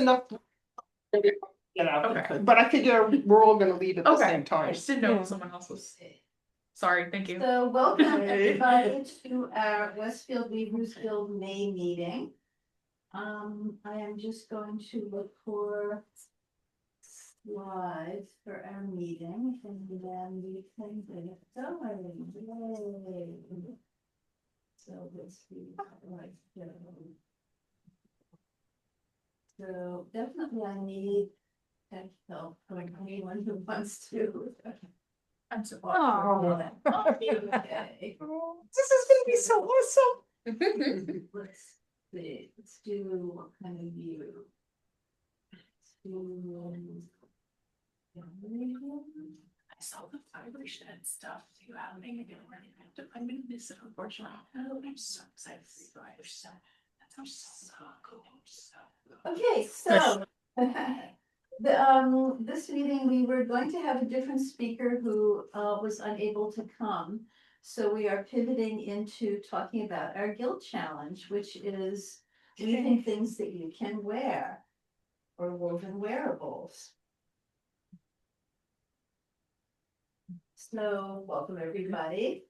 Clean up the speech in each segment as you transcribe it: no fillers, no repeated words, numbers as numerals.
enough. You know, Okay. but I figure we're all gonna leave at the same I time. just didn't know if someone else was. Sorry, thank you. So welcome everybody to our Westfield Weavers Guild May meeting. I am just going to look for slides for our meeting and then we can bring it going. Yay. So let's see. Right. So definitely I need tech help from anyone who wants to. I'm so. Oh, okay. This is gonna be so awesome. Let's see, let's do what kind of view? Let's do. I saw the vibration and stuff. You have I'm gonna miss it, unfortunately. Oh, I'm so excited for you guys. So that sounds so cool. Okay, so. This meeting, we were going to have a different speaker who was unable to come. So we are pivoting into talking about our guild challenge, which is weaving things that you can wear or woven wearables. So welcome everybody.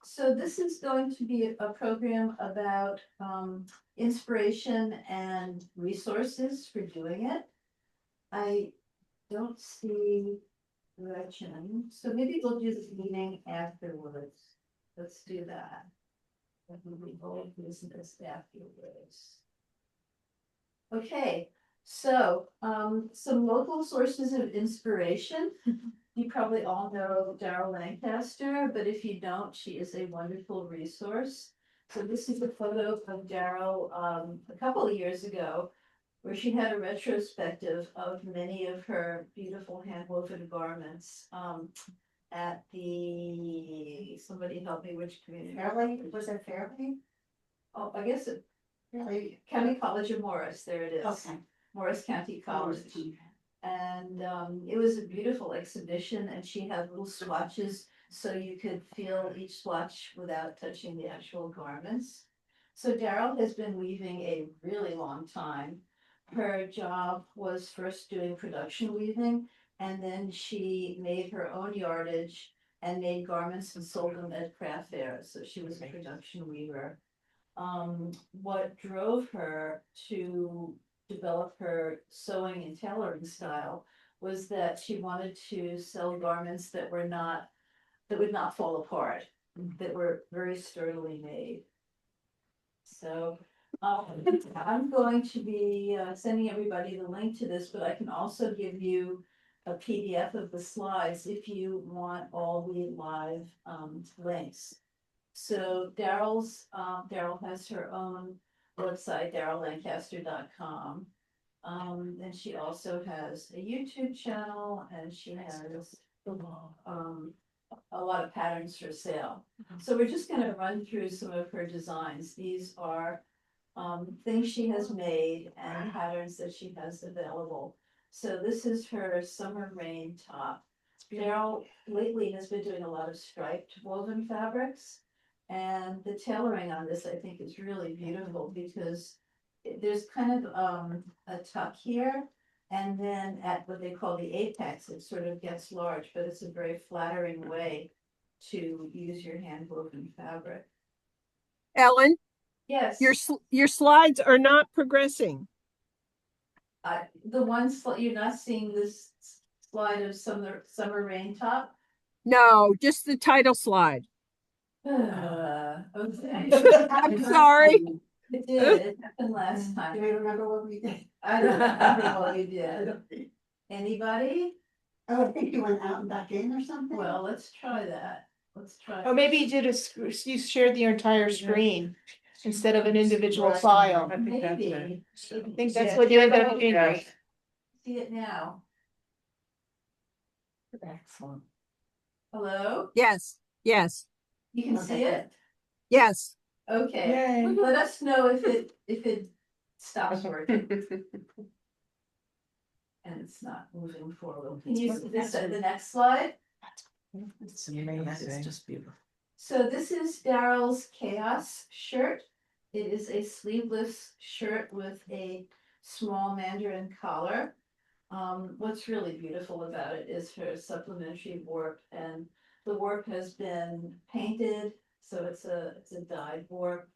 So this is going to be a program about inspiration and resources for doing it. I don't see Gretchen, so maybe we'll do this meeting afterwards. Let's do that. That will be all business afterwards. Okay, so some local sources of inspiration. You probably all know Daryl Lancaster, but if you don't, she is a wonderful resource. So this is a photo of Daryl a couple of years ago, where she had a retrospective of many of her beautiful hand-woven garments at the, somebody help me, which community? Fairleigh, was it Fairleigh? Oh, I guess it, Fairleigh. County College of Morris, there it is. Okay. Morris County College. And it was a beautiful exhibition and she had little swatches so you could feel each swatch without touching the actual garments. So Daryl has been weaving a really long time. Her job was first doing production weaving and then she made her own yardage and made garments and sold them at craft fairs. So she was a production weaver. What drove her to develop her sewing and tailoring style was that she wanted to sell garments that would not fall apart, that were very sturdily made. So I'm going to be sending everybody the link to this, but I can also give you a PDF of the slides if you want all the live links. So Daryl has her own website, daryllancaster.com. And she also has a YouTube channel and she has a lot of patterns for sale. So we're just gonna run through some of her designs. These are things she has made and patterns that she has available. So this is her summer rain top. Daryl lately has been doing a lot of striped woven fabrics. And the tailoring on this, I think, is really beautiful because there's kind of a tuck here. And then at what they call the apex, it sort of gets large, but it's a very flattering way to use your hand woven fabric. Ellen, Yes. your slides are not progressing. The ones you're not seeing this slide of summer rain top. No, just the title slide. Okay. I'm sorry. It did. It happened last time. Do you remember what we did? I don't remember what we did. Anybody? Oh, I think you went out and back in or something. Well, let's try that. Let's try. Oh, maybe you did you shared the entire screen instead of an individual file. Maybe. I think that's what you ended up doing. See it now. Excellent. Hello? Yes, You can see it? yes. Okay. Yay. Let us know if it stops working. And it's not moving forward. Can you see this at the next slide? It's amazing. That is just beautiful. So this is Daryl's Chaos shirt. It is a sleeveless shirt with a small mandarin collar. What's really beautiful about it is her supplementary warp, and the warp has been painted, so it's a dyed warp.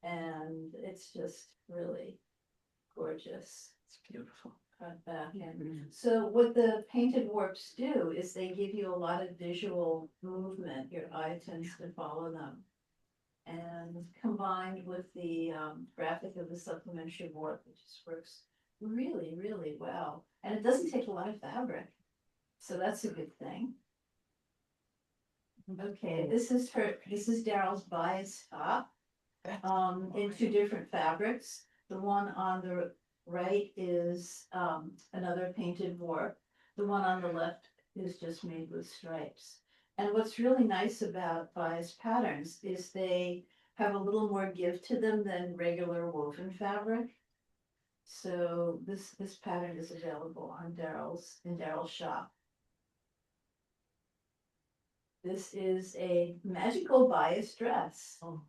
And it's just really gorgeous. It's beautiful. Cut back in. So what the painted warps do is they give you a lot of visual movement. Your eye tends to follow them. And combined with the graphic of the supplementary warp, it just works really, really well. And it doesn't take a lot of fabric. So that's a good thing. Okay, this is Daryl's bias top. In two different fabrics. The one on the right is another painted warp. The one on the left is just made with stripes. And what's really nice about bias patterns is they have a little more give to them than regular woven fabric. So this pattern is available on Daryl's shop. This is a magical bias dress. Oh.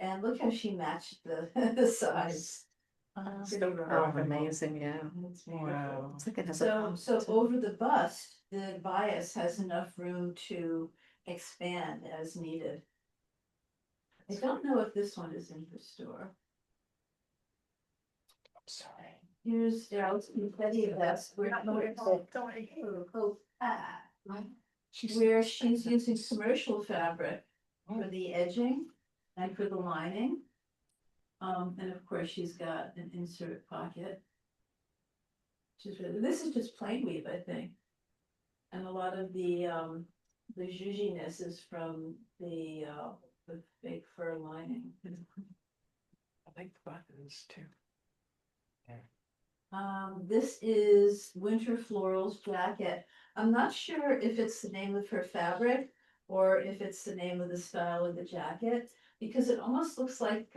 And look how she matched the size. Pretty rough. Amazing, yeah. It's beautiful. Wow. It's like it has So over the bust, the bias has enough room to expand as needed. I don't know if this one is in the store. Sorry. Here's Daryl's confetti vest where she's using commercial fabric for the edging and for the lining. And of course, she's got an insert pocket. This is just plain weave, I think. And a lot of the zhuzhiness is from the fake fur lining. I like the buttons too. This is Winter Floral's jacket. I'm not sure if it's the name of her fabric or if it's the name of the style of the jacket, because it almost looks like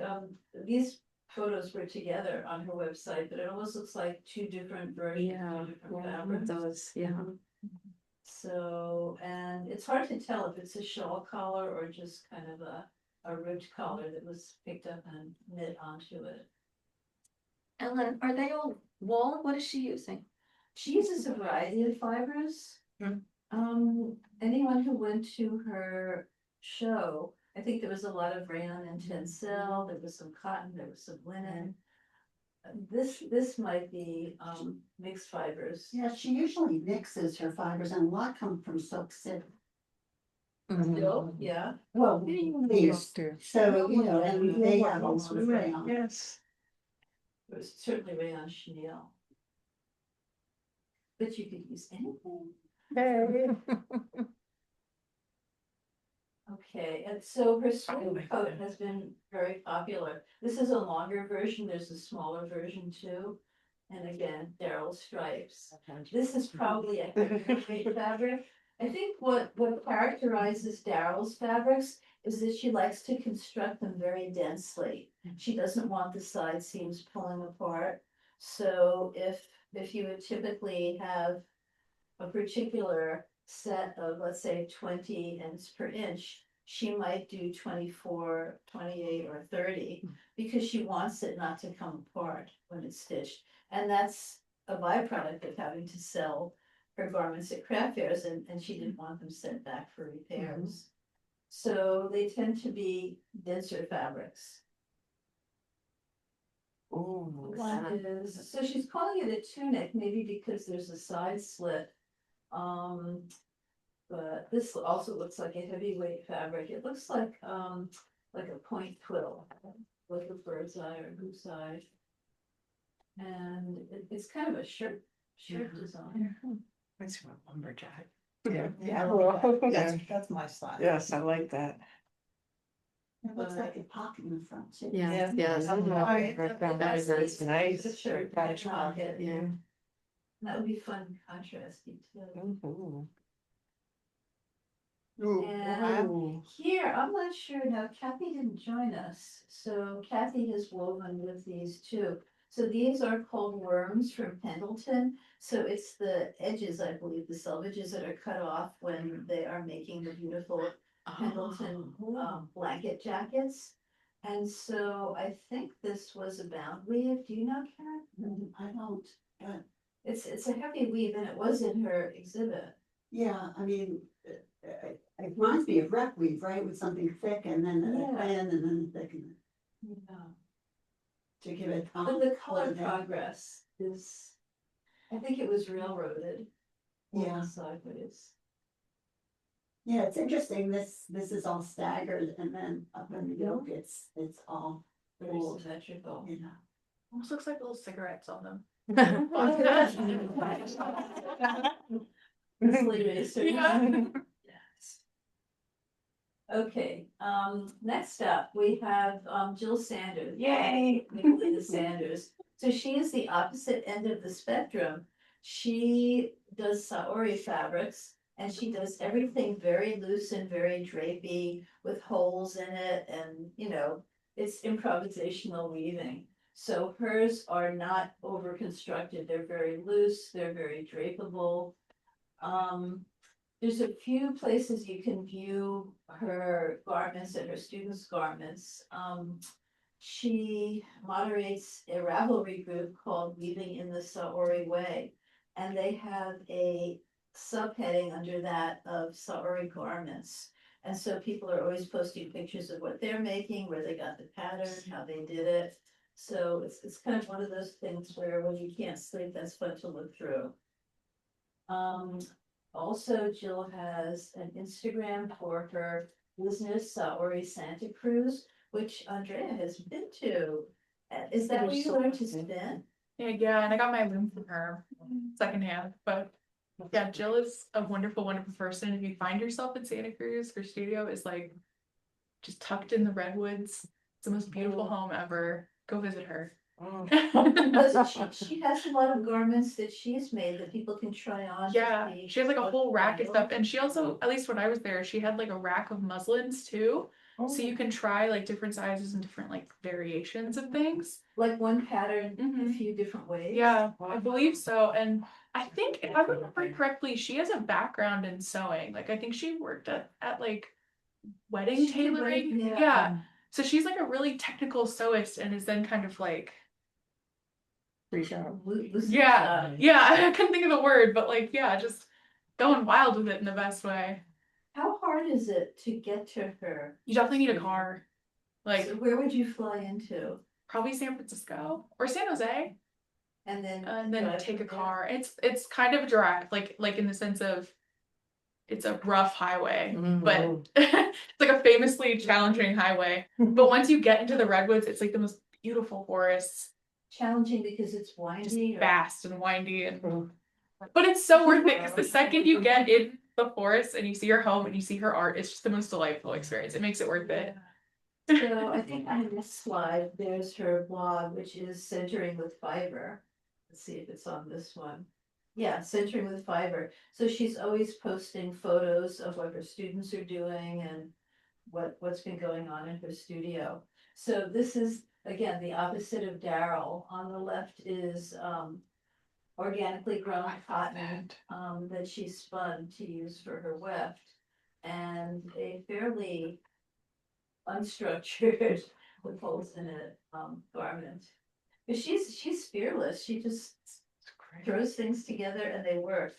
these photos were together on her website, but it almost looks like two different versions, two different fabrics. Those, yeah. So, and it's hard to tell if it's a shawl collar or just kind of a ribbed collar that was picked up and knit onto it. Ellen, are they all wool? What is she using? She uses a variety of fibers. Anyone who went to her show, I think there was a lot of rayon and tencel, there was some cotton, there was some linen. This might be mixed fibers. Yeah, she usually mixes her fibers and a lot come from Silk City. Still, yeah. Well, these, so, you know, and they have all sort of rayon. Yes. It was certainly rayon chenille. But you could use anything. Okay, and so her swing like coat that. has been very popular. This is a longer version, there's a smaller version too. And again, Daryl stripes. This is probably a heavyweight fabric. I think what characterizes Daryl's fabrics is that she likes to construct them very densely. She doesn't want the side seams pulling apart. So if you would typically have a particular set of, let's say, 20 ends per inch, she might do 24, 28, or 30 because she wants it not to come apart when it's stitched. And that's a byproduct of having to sell her garments at craft fairs, and she didn't want them sent back for repairs. So they tend to be denser fabrics. Ooh. So she's calling it a tunic, maybe because there's a side slit. But this also looks like a heavyweight fabric. It looks like a point twill, like a bird's eye or goose eye. And it's kind of a shirt design. Makes me a lumberjack. Yeah, that's my style. Yes, I like that. It looks like a pocket in the front too. Yes, yes. That's nice. It's a shirt pocket. Yeah. That would be fun contrasty too. Ooh. And here, I'm not sure now, Kathy didn't join us, so Kathy has woven with these too. So these are called worms from Pendleton. So it's the edges, I believe, the selvages that are cut off when they are making the beautiful Pendleton blanket jackets. And so I think this was a bound weave. Do you know, Karen? I don't, but It's a heavy weave and it was in her exhibit. yeah, I mean, it reminds me of rep weave, right, with something thick and then a Yeah. thin and then thicken Yeah. to give it. But the color progress is, I think it was railroaded. Yeah. Sideways. Yeah, it's interesting, this is all staggered and then up in the yoke, it's all Very gold, symmetrical. you know. Almost looks like little cigarettes on them. Grizzly racer. Yeah. Yes. Okay, next up, we have Jill Sanders. Yay. Nicolina Sanders. So she is the opposite end of the spectrum. She does Saori fabrics and she does everything very loose and very drapey with holes in it and, you know, it's improvisational weaving. So hers are not over constructed. They're very loose, they're very drapable. There's a few places you can view her garments and her students' garments. She moderates a Ravelry group called Weaving in the Saori Way. And they have a subheading under that of Saori garments. And so people are always posting pictures of what they're making, where they got the pattern, how they did it. So it's kind of one of those things where when you can't sleep, that's fun to look through. Also, Jill has an Instagram for her business, Saori Santa Cruz, which Andrea has been to. Is that where you learned to spin? Yeah, and I got my loom from her secondhand, but yeah, Jill is a wonderful, wonderful person. If you find yourself in Santa Cruz, her studio is like just tucked in the redwoods. It's the most beautiful home ever. Go visit her. She has a lot of garments that she's made that people can try on. to Yeah, see she has like a what whole rack of style. stuff, and she also, at least when I was there, she had like a rack of muslins too. So you can try like different sizes and different like variations of things. Like one pattern, a Mhm. few different ways. Yeah, I believe so. And I think if I remember correctly, she has a background in sewing. Like I think she worked at like wedding She did tailoring. wedding, yeah. Yeah. So she's like a really technical sewist and is then kind of like yeah, I couldn't think of the word, but like yeah, just going wild with it in the best way. How hard is it to get to her? You definitely need a car. Like So where would you fly into? probably San Francisco or San Jose. And then Then drive take a from there? car. It's kind of direct, like in the sense of it's a rough highway, but it's like a famously challenging highway. But once you get into the redwoods, it's like the most beautiful forests, Challenging because it's just windy or fast and windy, and but it's so worth it because the second you get in the forest and you see her home and you see her art, it's just the most delightful experience. It makes it worth it. So I think on this slide, there's her blog, which is Centering with Fiber. Let's see if it's on this one. Yeah, Centering with Fiber. So she's always posting photos of what her students are doing and what's been going on in her studio. So this is, again, the opposite of Daryl. On the left is organically grown cotton that she spun to use for her weft. And a fairly unstructured with holes in it garment. But she's fearless. She just throws things together and they work.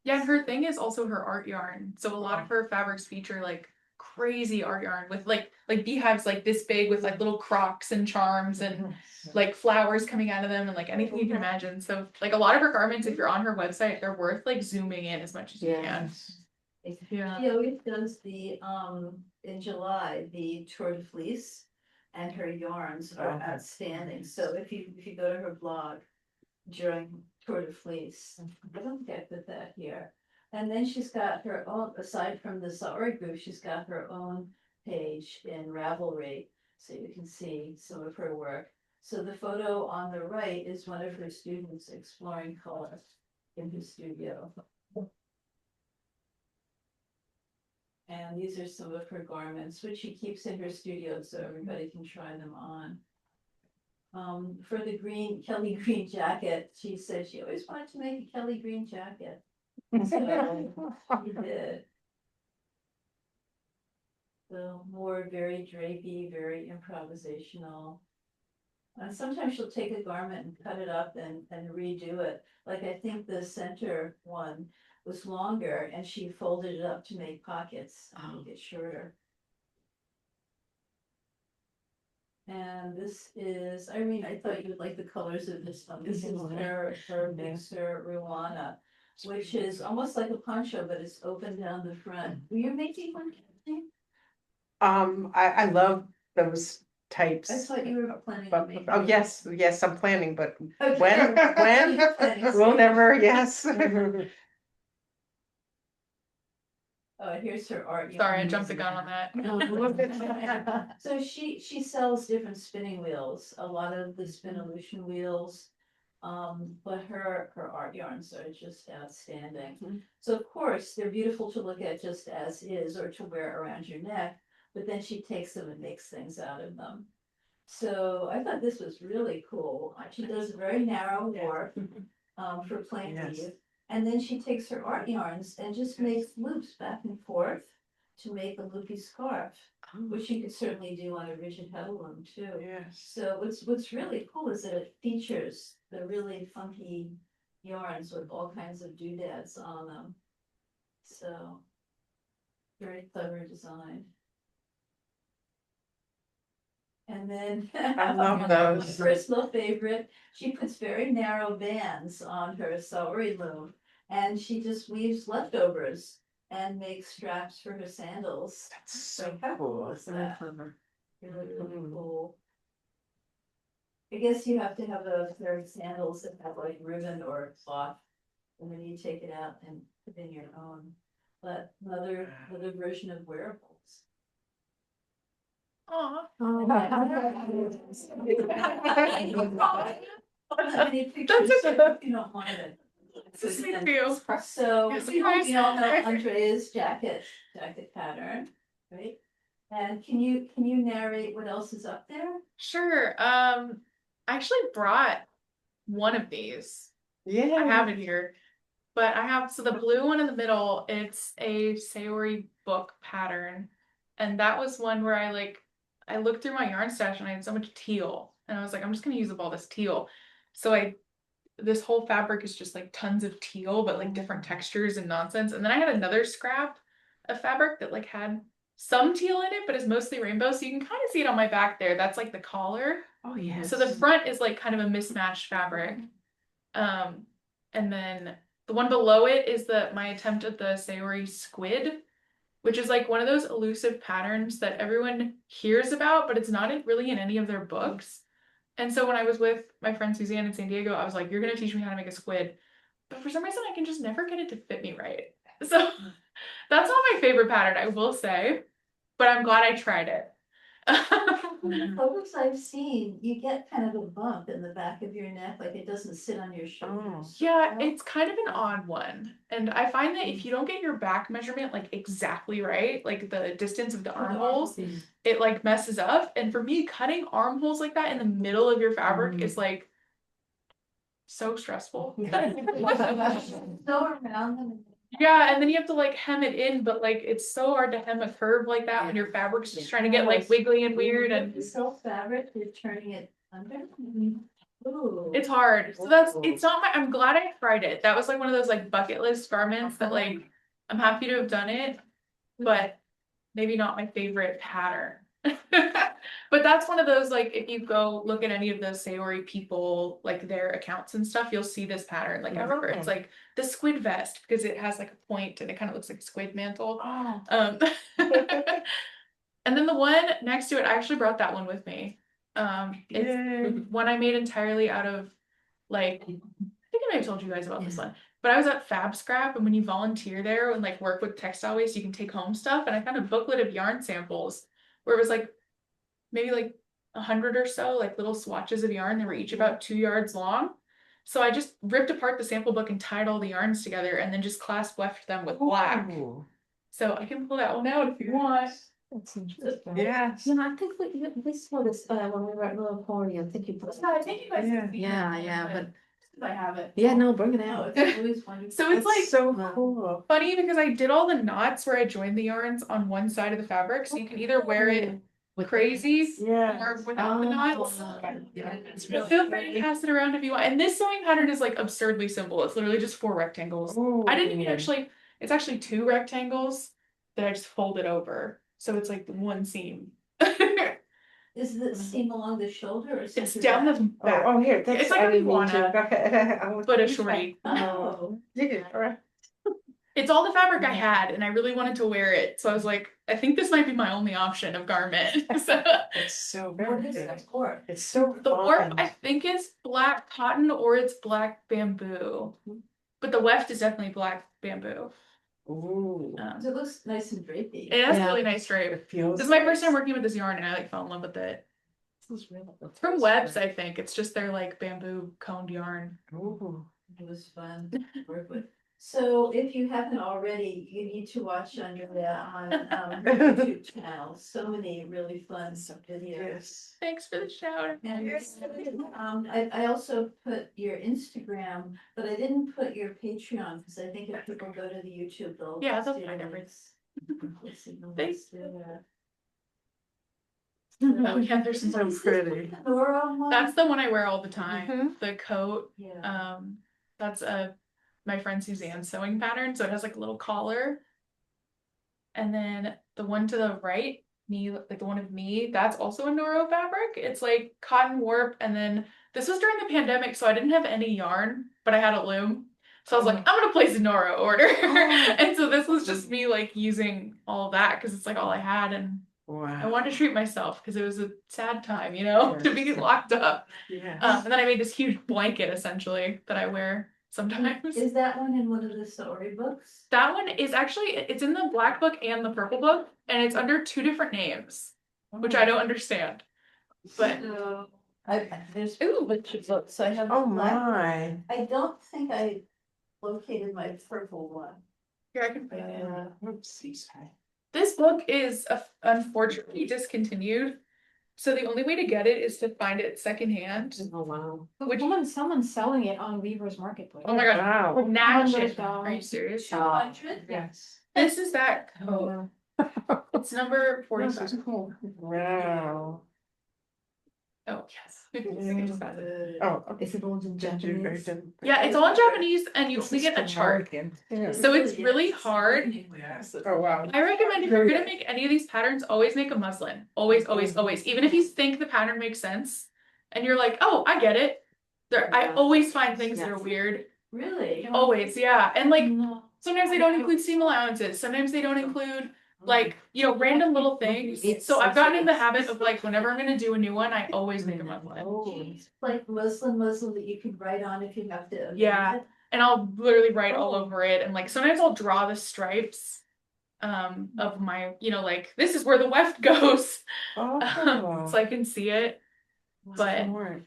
Yeah, and her thing is also her art yarn. So a lot of her fabrics feature like crazy art yarn with like beehives like this big with like little crocks and charms and like flowers coming out of them and like anything you can imagine. So like a lot of her garments, if you're on her website, they're worth like zooming in as much as you can. Yeah. She always does the in July, the Tour de Fleece, and her yarns are outstanding. So if you go to her blog during Tour de Fleece, I don't think I put that here. And then she's got her own, aside from the Saori group, she's got her own page in Ravelry, so you can see some of her work. So the photo on the right is one of her students exploring color in her studio. And these are some of her garments, which she keeps in her studio so everybody can try them on. For the Kelly green jacket, she said she always wanted to make a Kelly green jacket. So she did. So more very drapey, very improvisational. And sometimes she'll take a garment and cut it up and redo it. Like I think the center one was longer and she folded it up to make pockets and make it shorter. And this is, I mean, I thought you would like the colors of this one. This is her Big Sur Ruana, which is almost like a poncho, but it's open down the front. Were you making one, Kathleen? I love those types. I thought you were planning But, on making. oh, yes, I'm planning, but Okay. when, Planning. we'll never, yes. Oh, here's her art. Sorry, I jumped the gun on that. So she sells different spinning wheels, a lot of the Spinolution wheels. But her art yarns are just outstanding. So of course, they're beautiful to look at just as is or to wear around your neck, but then she takes them and makes things out of them. So I thought this was really cool. She does a very narrow warp for plain Yes. weave. And then she takes her art yarns and just makes loops back and forth to make a loopy scarf, which you could certainly do on a rigid headloom too. Yes. So what's really cool is that it features the really funky yarns with all kinds of doodads on them. So very clever design. And then I love my those. personal favorite, she puts very narrow bands on her celery loom and she just weaves leftovers and makes straps for her sandals. That's so how cool. is that? clever. Really, really cool. I guess you have to have a pair of sandals that have like ribbon or cloth. And then you take it out and put in your own. But another version of wearables. Aw. How many pictures if you don't mind it? So sweet for you. So Yes, we guys. all know Andrea's jacket pattern, right? And can you narrate what else is up there? Sure. I actually brought one of these. Yeah. I have it here. But I have, so the blue one in the middle, it's a Sayori book pattern. And that was one where I looked through my yarn stash and I had so much teal. And I was like, I'm just gonna use up all this teal. So this whole fabric is just like tons of teal, but like different textures and nonsense. And then I had another scrap of fabric that like had some teal in it, but is mostly rainbow. So you can kind of see it on my back there. That's like the collar. Oh, yes. So the front is like kind of a mismatched fabric. And then the one below it is my attempt at the Sayori squid, which is like one of those elusive patterns that everyone hears about, but it's not really in any of their books. And so when I was with my friend Suzanne in San Diego, I was like, you're going to teach me how to make a squid. But for some reason, I can just never get it to fit me right. So that's not my favorite pattern, I will say, but I'm glad I tried it. The photos I've seen, you get kind of a bump in the back of your neck, like it doesn't sit on your shoulders. Yeah, it's kind of an odd one. And I find that if you don't get your back measurement like exactly right, like the distance of the armholes, it like messes up. And for me, cutting armholes like that in the middle of your fabric is like so stressful. So around them. Yeah, and then you have to like hem it in, but like it's so hard to hem a curve like that when your fabric's just trying to get like wiggly and weird, and The silk fabric, you're turning it under. Ooh. it's hard. So it's not I'm glad I tried it. That was like one of those like bucket list garments that like I'm happy to have done it, but maybe not my favorite pattern. But that's one of those, like, if you go look at any of those Sayori people, like their accounts and stuff, you'll see this pattern like everywhere. It's like the squid vest because it has like a point and it kind of looks like a squid mantle. And then the one next to it, I actually brought that one with me. It's one I made entirely out of like, I think I might have told you guys about this one, but I was at Fab Scrap, and when you volunteer there and like work with textile waste, you can take home stuff. And I found a booklet of yarn samples where it was like maybe like 100 or so like little swatches of yarn. They were each about 2 yards long. So I just ripped apart the sample book and tied all the yarns together and then just clasp weft them with black. So I can pull that one out if you want. That's interesting. Yes. Yeah, I think we saw this when we were at Royal Party. I think you put. I think you guys. Yeah. Yeah, but I have it. Yeah, no, bring it Oh, out. it's always wonderful. So it's like So cool. funny because I did all the knots where I joined the yarns on one side of the fabric, so you can either wear it crazy Yeah. or without the knots. It's Feel free to pass it around if you want. And this sewing pattern is like absurdly simple. It's literally just 4 rectangles. I didn't even actually, it's actually 2 rectangles that I just folded over. So it's like one seam. Is the seam along the shoulder or? It's center down back? the back. Oh, here, that's. It's like I a didn't mean to. iguana, Go ahead. I was- but a shorty. Oh, It's all the fabric I had, and I really wanted to wear it. So I was like, I think this might be my only option of garment. So It's so what very is good. that for? It's so the warp, fun. I think, is black cotton or it's black bamboo. But the weft is definitely black bamboo. Ooh. It looks nice and drapey. It has Yeah. really nice drape. It feels. This is my first time working with this yarn, and I like fell in love with it. This is really. It's from Webs, I think. It's just their like bamboo coned yarn. Ooh. It was fun to work with. So if you haven't already, you need to watch Andrea on YouTube channel. So many really fun videos. Yes. Thanks for the shout. And I also put your Instagram, but I didn't put your Patreon because I think if people go to the YouTube, they'll. Yeah, they'll see find the everything. links. See the Thanks. links there. Oh yeah, there's some. So pretty. Nora one? That's the one I wear all the time. The coat. Yeah. That's my friend Suzanne's sewing pattern. So it has like a little collar. And then the one to the right, me, like the one of me, that's also a Noro fabric. It's like cotton warp. And then this was during the pandemic, so I didn't have any yarn, but I had a loom. So I was like, I'm gonna place a Noro order. And so this was just me like using all of that because it's like all I had, and I Wow. wanted to treat myself because it was a sad time, you know, to be locked up. Yeah. And then I made this huge blanket essentially that I wear sometimes. Is that one in one of the storybooks? That one is actually, it's in the black book and the purple book, and it's under 2 different names, which I don't understand. But So, there's Ooh. a bunch of books, so I have. Oh black- my. I don't think I located my purple one. here I can find it. Oopsies. This book is unfortunately discontinued. So the only way to get it is to find it secondhand. Oh wow. Which- Someone's selling it on Weaver's Marketplace. Oh my god. Wow. Nash $100. it. Are you serious? 200? Yes. This is that coat. It's number 45. Cool. Wow. Oh, yes. Oh. Is it all in Japanese? Yeah, it's all in Japanese and you only get a chart. Yeah. So it's really hard. Oh wow. I recommend if you're gonna make any of these patterns, always make a muslin. Always, always, always. Even if you think the pattern makes sense and you're like, oh, I get it. I always find things that are weird. Really? Always, yeah. And like sometimes they don't include seam allowances. Sometimes they don't include like, you know, random little things. So I've gotten in the habit of like whenever I'm gonna do a new one, I always make a muslin. Like muslin that you can write on if you have to. Yeah. And I'll literally write all over it. And like sometimes I'll draw the stripes of my, you know, like this is where the weft goes. Oh. So I can see it. But Do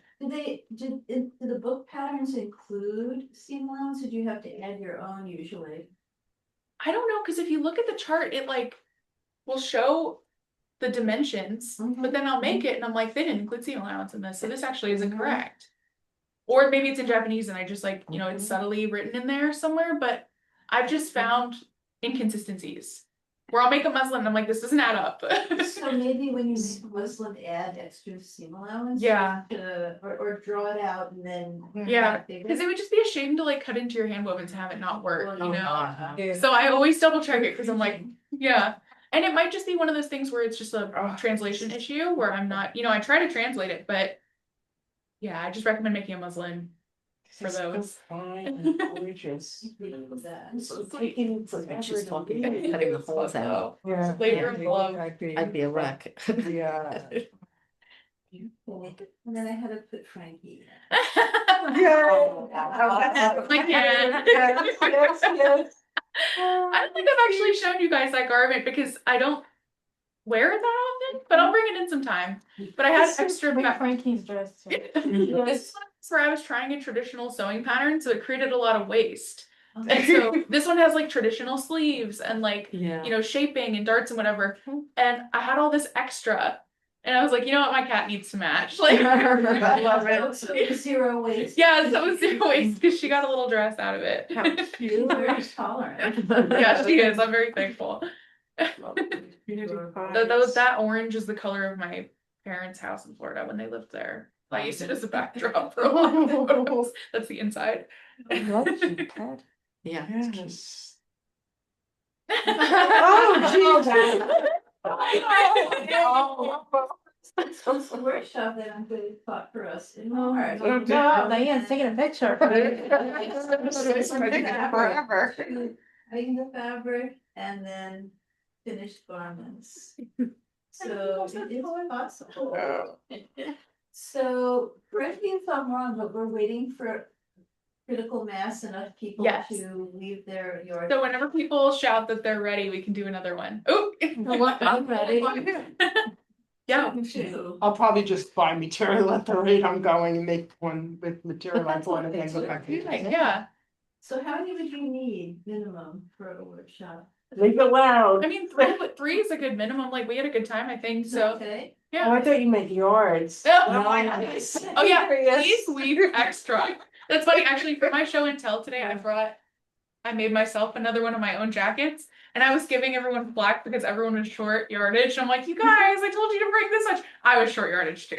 the book patterns include seam allowance, or do you have to add your own usually? I don't know, because if you look at the chart, it like will show the dimensions, but then I'll make it and I'm like, they didn't include seam allowance in this, so this actually isn't correct. Or maybe it's in Japanese and I just like, you know, it's subtly written in there somewhere, but I've just found inconsistencies where I'll make a muslin and I'm like, this doesn't add up. So maybe when you make a muslin, add extra seam allowance? Yeah. Or draw it out and then. Yeah, bigger? because it would just be a shame to like cut into your hand woven to have it not work, you know? Yeah. So I always double check it because I'm like, yeah. And it might just be one of those things where it's just a translation issue where I'm not, you know, I try to translate it, but yeah, I just recommend making a muslin for those. Fine and gorgeous. Taking forever she's talking about cutting the holes out. Yeah. Labor and love. I'd be a wreck. Yeah. And then I had to put Frankie. I can. I don't think I've actually shown you guys that garment because I don't wear it that often, but I'll bring it in sometime. But I had extra. Frankie's dress. Too. This one is where I was trying a traditional sewing pattern, so it created a lot of waste. And so this one has like traditional sleeves and like, Yeah. you know, shaping and darts and whatever. And I had all this extra And I was like, you know what, my cat needs to match. Like, I love it. So zero waste. yeah, so it was 0 waste because she got a little dress out of it. She's very tolerant. Yeah, she is. I'm very thankful. Beauty That orange is the color of my parents' house in Florida when they lived there. I used it as a backdrop for a lot of photos. That's the inside. Yeah. Yes. It's a workshop that I'm going to taught for us in Oh, March. no, Diane's taking a picture. Forever. Making the fabric and then finished garments. So it is possible. So correct me if I'm wrong, but we're waiting for critical mass, enough people Yes. to leave their yard. So whenever people shout that they're ready, we can do another one. Oh, I'm ready. yeah. I'll probably just buy material at the rate I'm going and make one with material I bought and then go back. Yeah. So how many would you need minimum for a workshop? Leave it loud. I mean, three is a good minimum. Like we had a good time, I think. Is that So okay? Oh, yeah. I thought you meant yards. Oh yeah, please weave extra. That's funny. Actually, for my show and tell today, I made myself another one of my own jackets, and I was giving everyone flack because everyone was short yardage. I'm like, you guys, I told you to bring this much. I was short yardage too.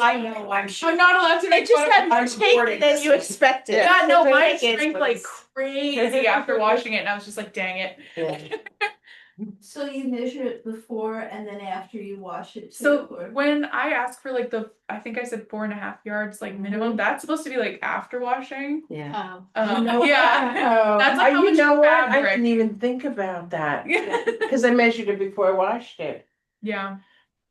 I know, I'm sure. I'm not allowed to make Just fun had of more tape than you expected. Yeah, no, mine It shrank like was- crazy after washing it, and I was just like, dang it. So you measure it before and then after you wash it too? So or- when I asked for like I think I said 4.5 yards like minimum, that's supposed to be like after washing. Yeah. Yeah. That's like how you much know what? I fabric. didn't even think about that. Yeah. Because I measured it before I washed it. Yeah.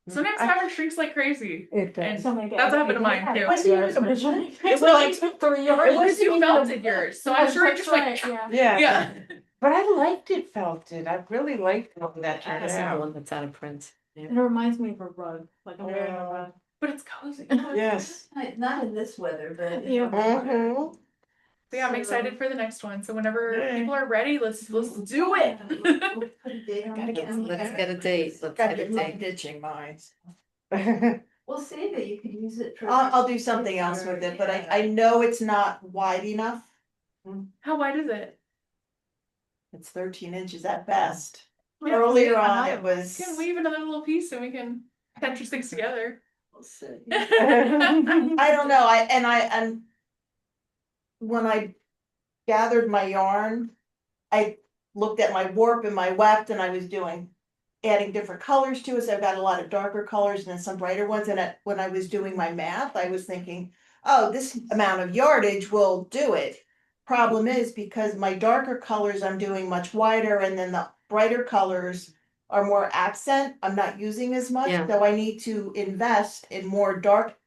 Sometimes I- fabric shrinks like crazy. It And So many that's what happened to mine too. What's Yeah. It was like 3 yards. What if you melted yours? So I'm sure it just like Yeah. Yeah. But I liked it felted. I really liked how that turned That's the out. one that's out of print. It reminds me of a rug, like I'm wearing a Yeah. rug. but it's cozy. Yes. Not in this weather, but. in Yeah. the winter. Mhm. So yeah, I'm excited for the next one. So whenever Yay. people are ready, let's do it. We'll put a date on it. Let's get a date. Let's Gotta get a get my date. ditching mine. We'll save it, you could use it for. I'll do something else with it, but I know it's not wide enough. How wide is it? It's 13 inches at best. Earlier on, it was. Can weave another little piece and we can Tetris things together. We'll see. I don't know, and when I gathered my yarn, I looked at my warp and my weft, and I was adding different colors to it, so I've got a lot of darker colors and then some brighter ones, and when I was doing my math, I was thinking, oh, this amount of yardage will do it. Problem is, because my darker colors I'm doing much wider, and then the brighter colors are more accent, I'm not using as much, Yeah. so I need to invest in more dark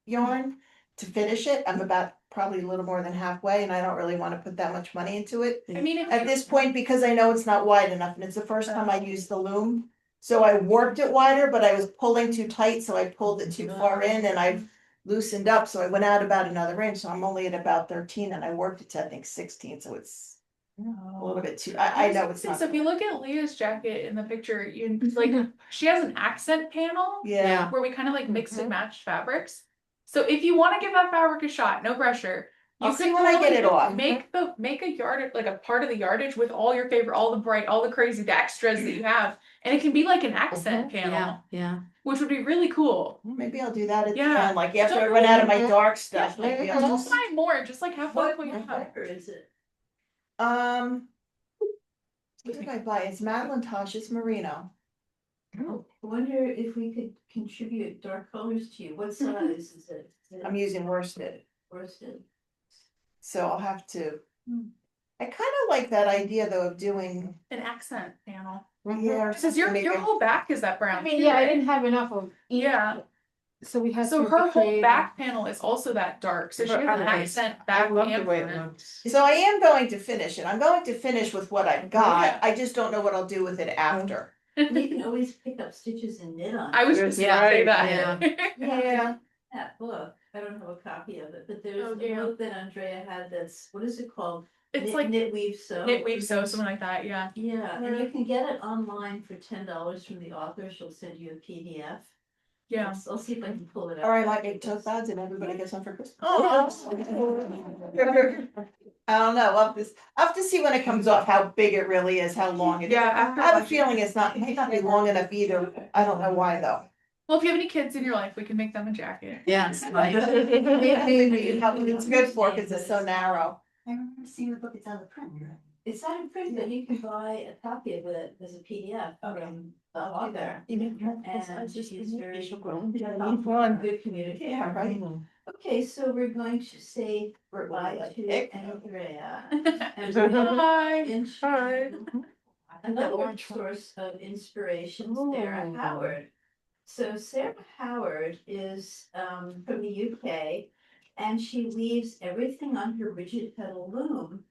yarn to finish it. I'm about probably a little more than halfway, and I don't really want to put that much money into it I mean, if at this point, because I know it's not wide enough, and it's the first time I used the loom. So I warped it wider, but I was pulling too tight, so I pulled it too far in, and I've loosened up, so I went out about another inch, so I'm only at about 13, and I worked it to, I think, 16, so it's a little bit too, I know it's not. So if you look at Leah's jacket in the picture, you like she has an accent panel Yeah, where we kind of like mix and match fabrics. So if you want to give that fabric a shot, no pressure. You I'll see can when I get totally it off. Make a yard like a part of the yardage with all your favorite, all the bright, all the crazy, the extras that you have, and it can be like an accent panel, Yeah, yeah. which would be really cool. Well, maybe I'll do that at the Yeah. end, like after I run out of my dark stuff, maybe Don't I'll buy more, just like have fun What with what you have. color is it? What did I buy? It's Madeline-Tosh, it's merino. I wonder if we could contribute dark colors to you. What size is it? Is it I'm using worsted, worsted? so I'll have to. I kind of like that idea though of doing, An accent panel. yeah. Because your whole back is that brown. I mean, too, yeah, I right? didn't have enough of each. Yeah. So we had So to her whole create- back panel is also that dark. So she has an accent I back love the and way it front. looks. So I am going to finish it. I'm going to finish with what I've got. Yeah. I just don't know what I'll do with it after. You can always pick up stitches and knit on. I was just Yeah, gonna say right, that. Yeah. That book, I don't have a copy of it, but there's Oh, a dear. book that Andrea had that's, what is it called? It's Knit- like knit weave sew. knit weave sew, something like that, yeah. Yeah, and you can get it online for $10 from the author. She'll send you a PDF. Yeah. I'll see if I can pull it up. Or I might make tote bags and everybody gets one for Christmas. Oh. I don't know, I'll have to see when it comes off, how big it really is, how long it is. Yeah, after I have a watching- feeling it's not, it may not be long enough either, I don't know why though. Well, if you have any kids in your life, we can make them a jacket. Yes, like. It's good for, cause it's so narrow. I remember seeing the book, it's out of print, right? It's not in print, but you can buy a copy of it as a PDF from the author. And she's very good communicator. Yeah, right. Okay, so we're going to say goodbye to Pick. Andrea. And we're Bye. into another source of inspiration, Sarah Howard. So Sarah Howard is from the UK, and she weaves everything on her rigid petal loom.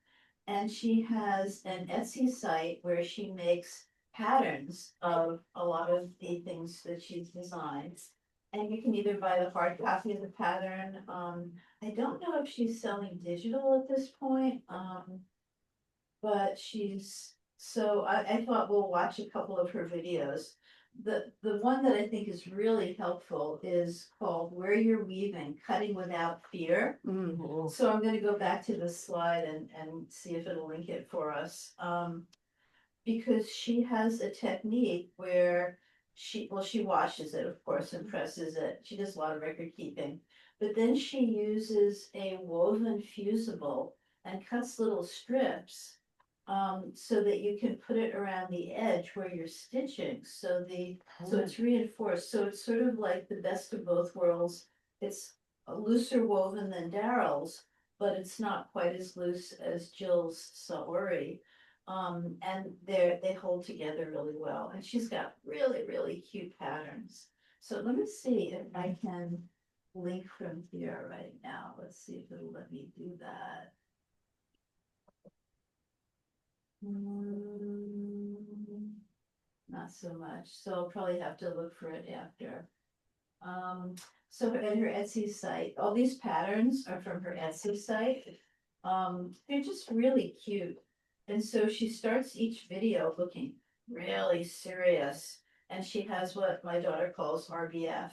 And she has an Etsy site where she makes patterns of a lot of the things that she's designed. And you can either buy the hard copy of the pattern. I don't know if she's selling digital at this point. But so I thought we'll watch a couple of her videos. The one that I think is really helpful is called Where You're Weaving, Cutting Without Fear. So I'm gonna go back to this slide and see if it'll link it for us. Because she has a technique where she washes it, of course, and presses it. She does a lot of record keeping. But then she uses a woven fusible and cuts little strips so that you can put it around the edge where you're stitching. So it's reinforced. So it's sort of like the best of both worlds. It's a looser woven than Daryl's, but it's not quite as loose as Jill's Saori. And they hold together really well. And she's got really, really cute patterns. So let me see if I can link from here right now. Let's see if it'll let me do that. Not so much, so I'll probably have to look for it after. So at her Etsy site, all these patterns are from her Etsy site. They're just really cute. And so she starts each video looking really serious. And she has what my daughter calls RBF,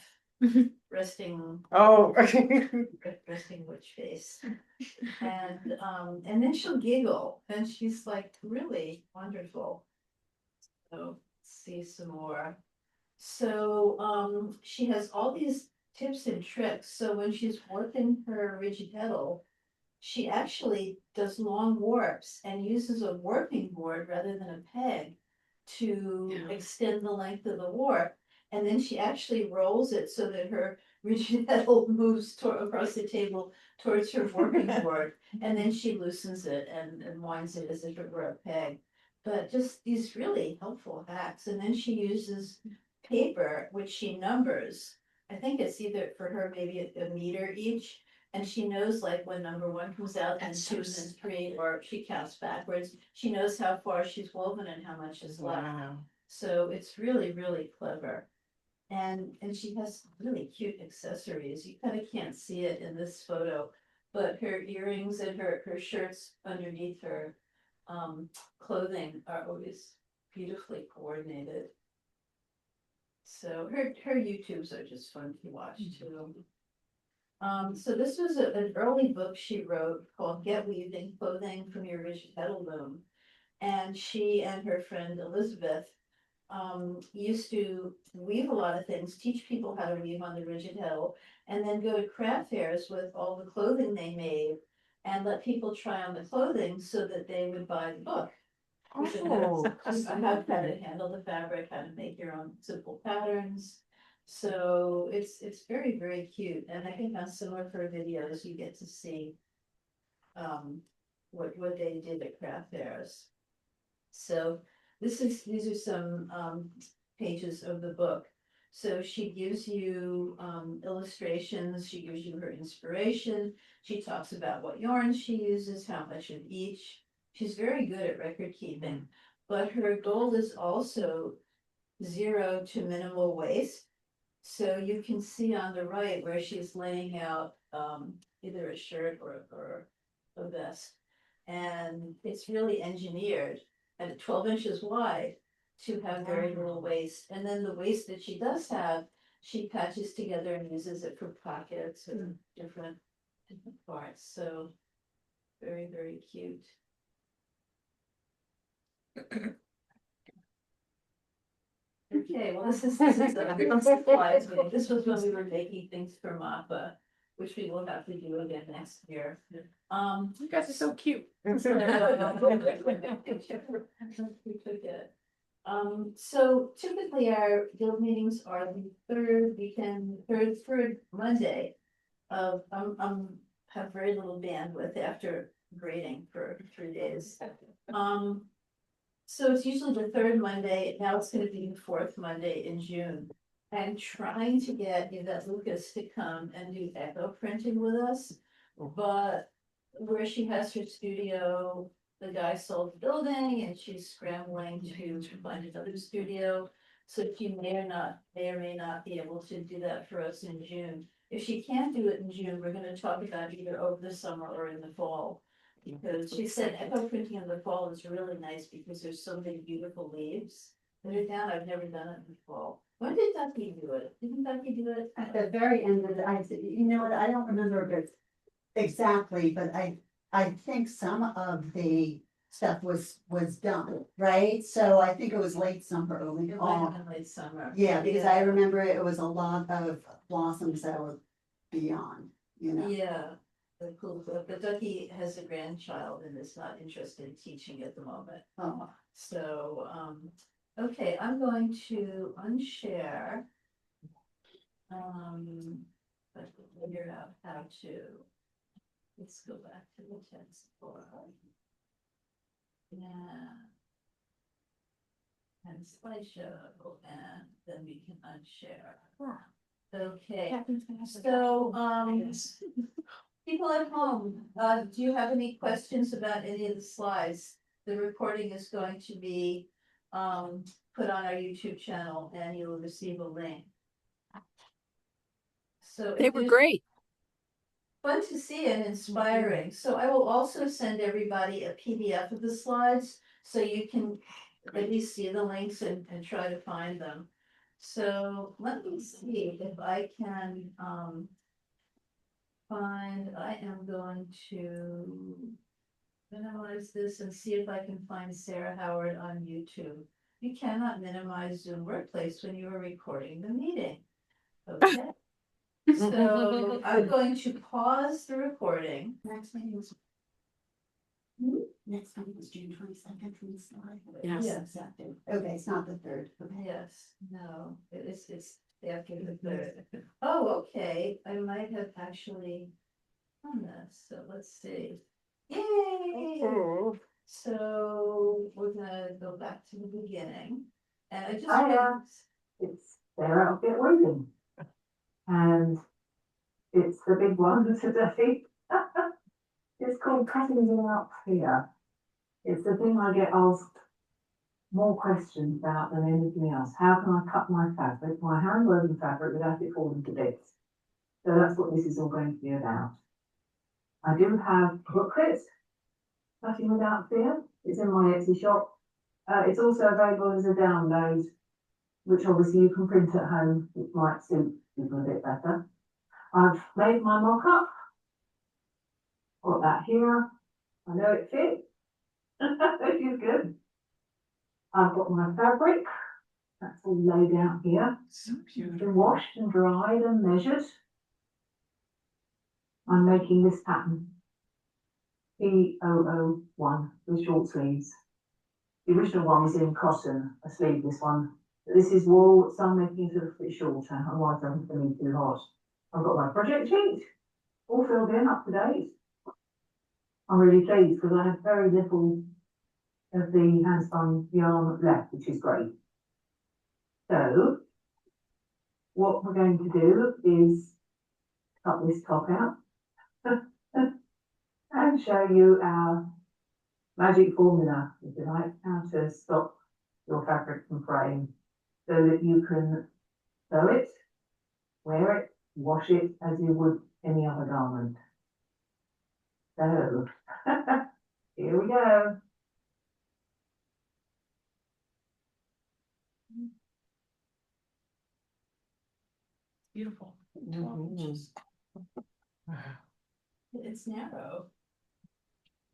resting Oh. resting witch face. And then she'll giggle and she's like really wonderful. So let's see some more. So she has all these tips and tricks. So when she's warping her rigid petal, she actually does long warps and uses a warping board rather than a peg to extend the length of the warp. And then she actually rolls it so that her rigid petal moves across the table towards her warping board. And then she loosens it and winds it as if it were a peg. But just these really helpful hacks. And then she uses paper, which she numbers. I think it's either for her maybe a meter each. And she knows like when number 1 comes out and 2 and 3, or she counts backwards. She knows how far she's woven and how much is left. Wow. So it's really, really clever. And she has really cute accessories. You kind of can't see it in this photo, but her earrings and her shirts underneath her clothing are always beautifully coordinated. So her YouTubes are just fun to watch too. So this was an early book she wrote called Get Weaving, Clothing from Your Rigid Petal Loom. And she and her friend Elizabeth used to weave a lot of things, teach people how to weave on the rigid petal, and then go to craft fairs with all the clothing they made and let people try on the clothing so that they would buy the book. Oh. How to handle the fabric, how to make your own simple patterns. So it's very, very cute. And I think on some of her videos you get to see what they did at craft fairs. So these are some pages of the book. So she gives you illustrations, she gives you her inspiration, she talks about what yarns she uses, how much of each. She's very good at record keeping, but her goal is also 0 to minimal waste. So you can see on the right where she's laying out either a shirt or a vest. And it's really engineered at 12 inches wide to have very little waste. And then the waste that she does have, she patches together and uses it for pockets and different parts. So very, very cute. Okay, well, this is the slides meeting. This was when we were making things for MAPA, which we will have to do again next year. You guys are so cute. So typically our guild meetings are the third Monday of, have very little bandwidth after grading for 3 days. So it's usually the third Monday, now it's gonna be the fourth Monday in June. I'm trying to get Yvette Lucas to come and do echo printing with us, but where she has her studio, the guy sold the building and she's scrambling to find another studio. So she may or may not be able to do that for us in June. If she can't do it in June, we're gonna talk about either over the summer or in the fall. Because she said echo printing in the fall is really nice because there's so many beautiful leaves that are down. I've never done it in the fall. When did Ducky do it? Didn't Ducky do it? At the very end of the, you know what, I don't remember it exactly, but I think some of the stuff was done, right? So I think it was late summer, early It might fall. have been late summer. Yeah, because I remember it was a lot of blossoms that were beyond, you know. Yeah, the cool, but Ducky has a grandchild and is not interested in teaching at the moment. Oh, So, okay, I'm going to unshare. But we'll figure out how to. Let's go back to the text for. Yeah. And slideshow, and then we can unshare. Okay, so, people at home, do you have any questions about any of the slides? The recording is going to be, put on our YouTube channel and you'll receive a link. So They were great. fun to see and inspiring. So I will also send everybody a PDF of the slides, so you can at least see the links and try to find them. So let me see if I can, I am going to minimize this and see if I can find Sarah Howard on YouTube. You cannot minimize Zoom Workplace when you are recording the meeting. Okay. So I'm going to pause the recording. next meeting was. Next meeting was June 22nd from the slide. Yes. Exactly. Okay, it's not the third. Okay. Yes, no, it's after the third. Oh, okay, I might have actually done this, so let's see. Yay! So we're gonna go back to the beginning. And I just. It's their outfit weaving. And it's the big one today. It's called cutting it up here. It's the thing I get asked more questions about than anything else. How can I cut my fabric, my hand-woven fabric, without it falling to bits? So that's what this is all going to be about. I do have booklets, Cutting Without Fear. It's in my Etsy shop. It's also available as a download, which obviously you can print at home, which might suit people a bit better. I've made my mock-up. Got that here. I know it fits. It is good. I've got my fabric. That's all laid out here. So It's beautiful. been washed and dried and measured. I'm making this pattern. P001 with short sleeves. The original one was in cotton, a sleeveless one. But this is wool, so I'm making it a bit shorter, otherwise I'm going to be too hot. I've got my project sheet, all filled in, up to date. I'm really pleased because I have very little of the handspun yarn left, which is great. So, what we're going to do is cut this top out and show you our magic formula, if you like, how to stop your fabric from fraying so that you can sew it, wear it, wash it as you would any other garment. So, Here we go. Beautiful. It's narrow.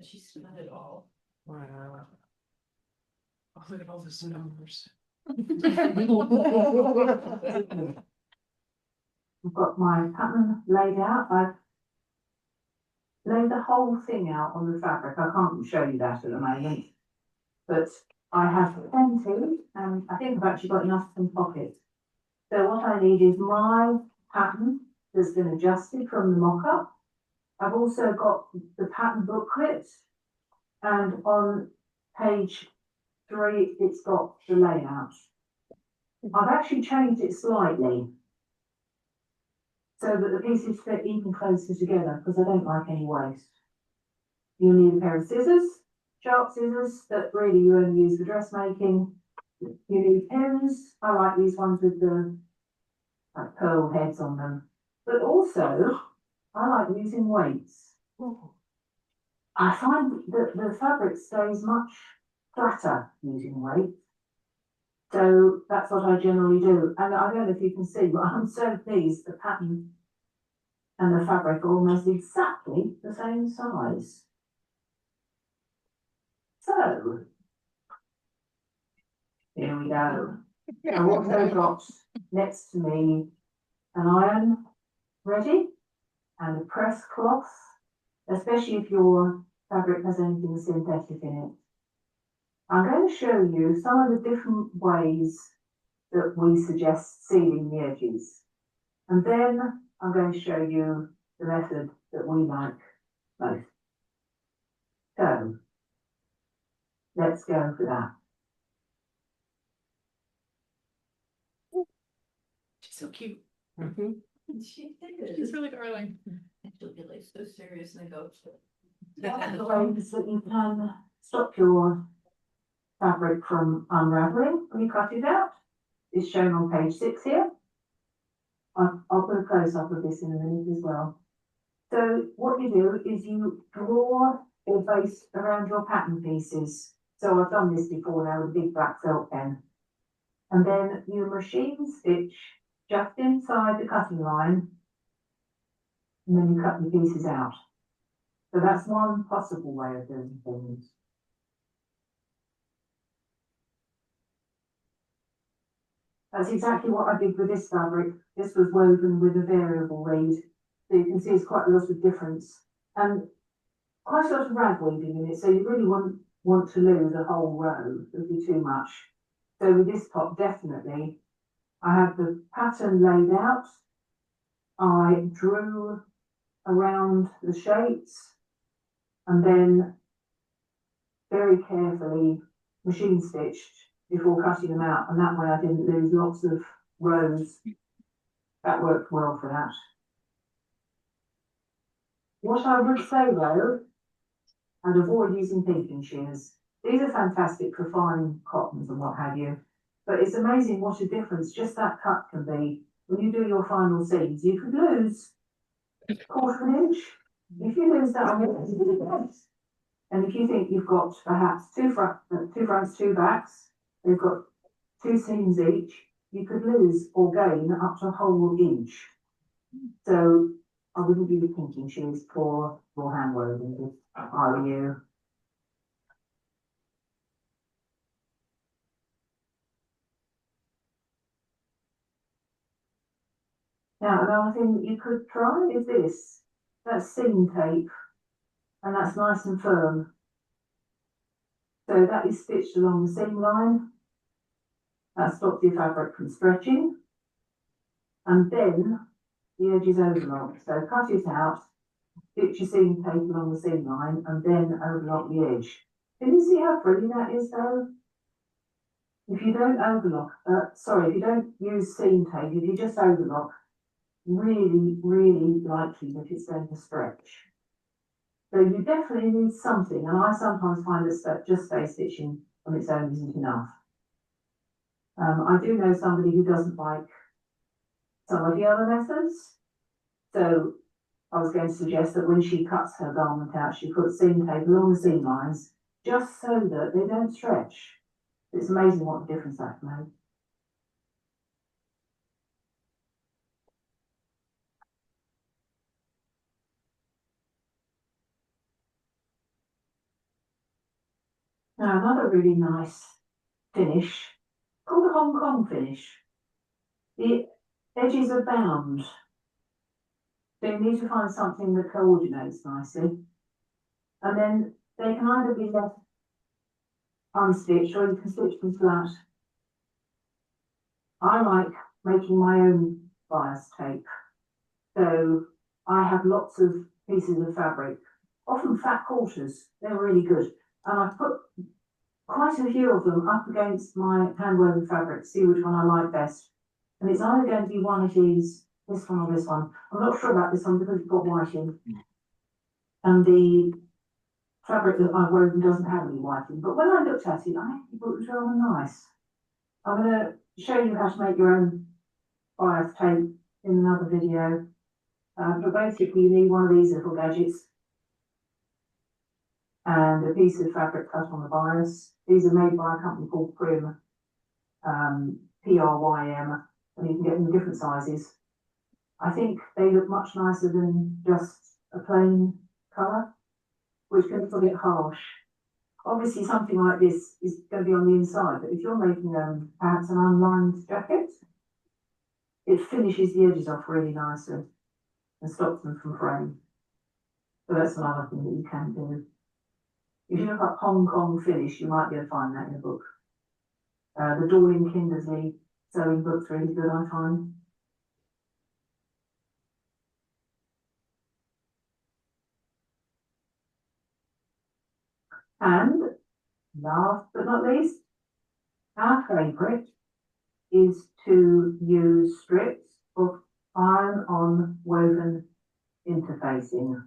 She spun it all. Wow. Oh, look at all those numbers. I've got my pattern laid out. I've laid the whole thing out on the fabric. I can't show you that at the moment. But I have plenty, and I think I've actually got enough in pockets. So what I need is my pattern that's been adjusted from the mock-up. I've also got the pattern booklet, and on page 3, it's got the layout. I've actually changed it slightly so that the pieces fit even closer together, because I don't like any waste. You need a pair of scissors, sharp scissors that really you only use for dressmaking. You need pins. I like these ones with the like pearl heads on them. But also, I like using weights. I find that the fabric stays much flatter using weights. So that's what I generally do. And I don't know if you can see, but I'm so pleased the pattern and the fabric are almost exactly the same size. So, here we go. I've also got next to me an iron ready and a press cloth, especially if your fabric has anything synthetic in it. I'm going to show you some of the different ways that we suggest sealing the edges. And then I'm going to show you the method that we like most. So, let's go for that. She's so cute. She She's is. really darling. She'll be like so serious and I go. One of the ways that you can stop your fabric from unraveling when you cut it out is shown on page 6 here. I'll put a close up of this in a minute as well. So what you do is you draw a base around your pattern pieces. So I've done this before now with a big black felt pen. And then you machine stitch just inside the cutting line, and then you cut the pieces out. So that's one possible way of doing things. That's exactly what I did with this fabric. This was woven with a variable reed. So you can see it's quite a lot of difference. And quite a lot of rag weaving in it, so you really wouldn't want to lose a whole row. It would be too much. So with this top, definitely, I have the pattern laid out. I drew around the shapes and then very carefully machine stitched before cutting them out, and that way I didn't lose lots of rows. That worked well for that. What I would say though, and avoid using pinking shears. These are fantastic for fine cottons and what have you, but it's amazing what a difference just that cut can be. When you do your final seams, you could lose a quarter of an inch. If you lose that, and if you think you've got perhaps two fronts, two backs, they've got 2 seams each, you could lose or gain up to a whole inch. So I wouldn't use pinking shears for your hand woven if I were you. Now another thing that you could try is this. That's seam tape, and that's nice and firm. So that is stitched along the seam line. That stops your fabric from stretching. And then the edge is overlocked. So cut it out, stitch your seam tape along the seam line, and then overlock the edge. Can you see how pretty that is though? If you don't overlock, if you don't use seam tape, if you just overlock, really, really likely that it's going to stretch. So you definitely need something, and I sometimes find that just stay stitching on its own isn't enough. I do know somebody who doesn't like some of the other methods, so I was going to suggest that when she cuts her garment out, she puts seam tape along the seam lines, just so that they don't stretch. It's amazing what a difference that can make. Now another really nice finish, called a Hong Kong finish. The edges are bound. So you need to find something that coordinates nicely. And then they can either be left unstitched or you can stitch them flat. I like making my own bias tape. So I have lots of pieces of fabric, often fat quarters, they're really good. And I've put quite a few of them up against my hand-woven fabric to see which one I like best. And it's either going to be one of these, this one or this one. I'm not sure about this one because it's got white in. And the fabric that I've woven doesn't have any white in. But when I looked at it, I thought it was rather nice. I'm going to show you how to make your own bias tape in another video. But basically you need one of these little gadgets and a piece of fabric cut on the bias. These are made by a company called Prim, Prym, and you can get them in different sizes. I think they look much nicer than just a plain colour, which can look a bit harsh. Obviously something like this is going to be on the inside, but if you're making perhaps an unlined jacket, it finishes the edges off really nicely and stops them from fraying. So that's another thing that you can do. If you look up Hong Kong finish, you might be able to find that in a book. The Dorling Kindersley sewing book's really good, I find. And last but not least, our favourite is to use strips of iron-on woven interfacing.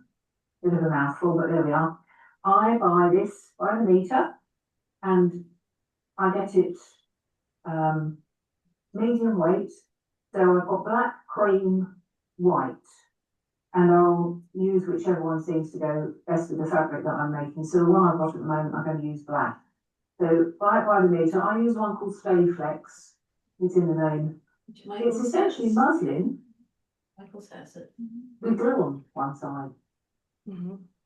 Bit of a mouthful, but there we are. I buy this by the metre and I get it medium weight. So I've got black, cream, white, and I'll use whichever one seems to go best with the fabric that I'm making. So the one I've got at the moment, I'm going to use black. So buy it by the metre. I use one called Stay Flex. It's in the name. It's essentially muslin. Michael's has it. with glue on one side.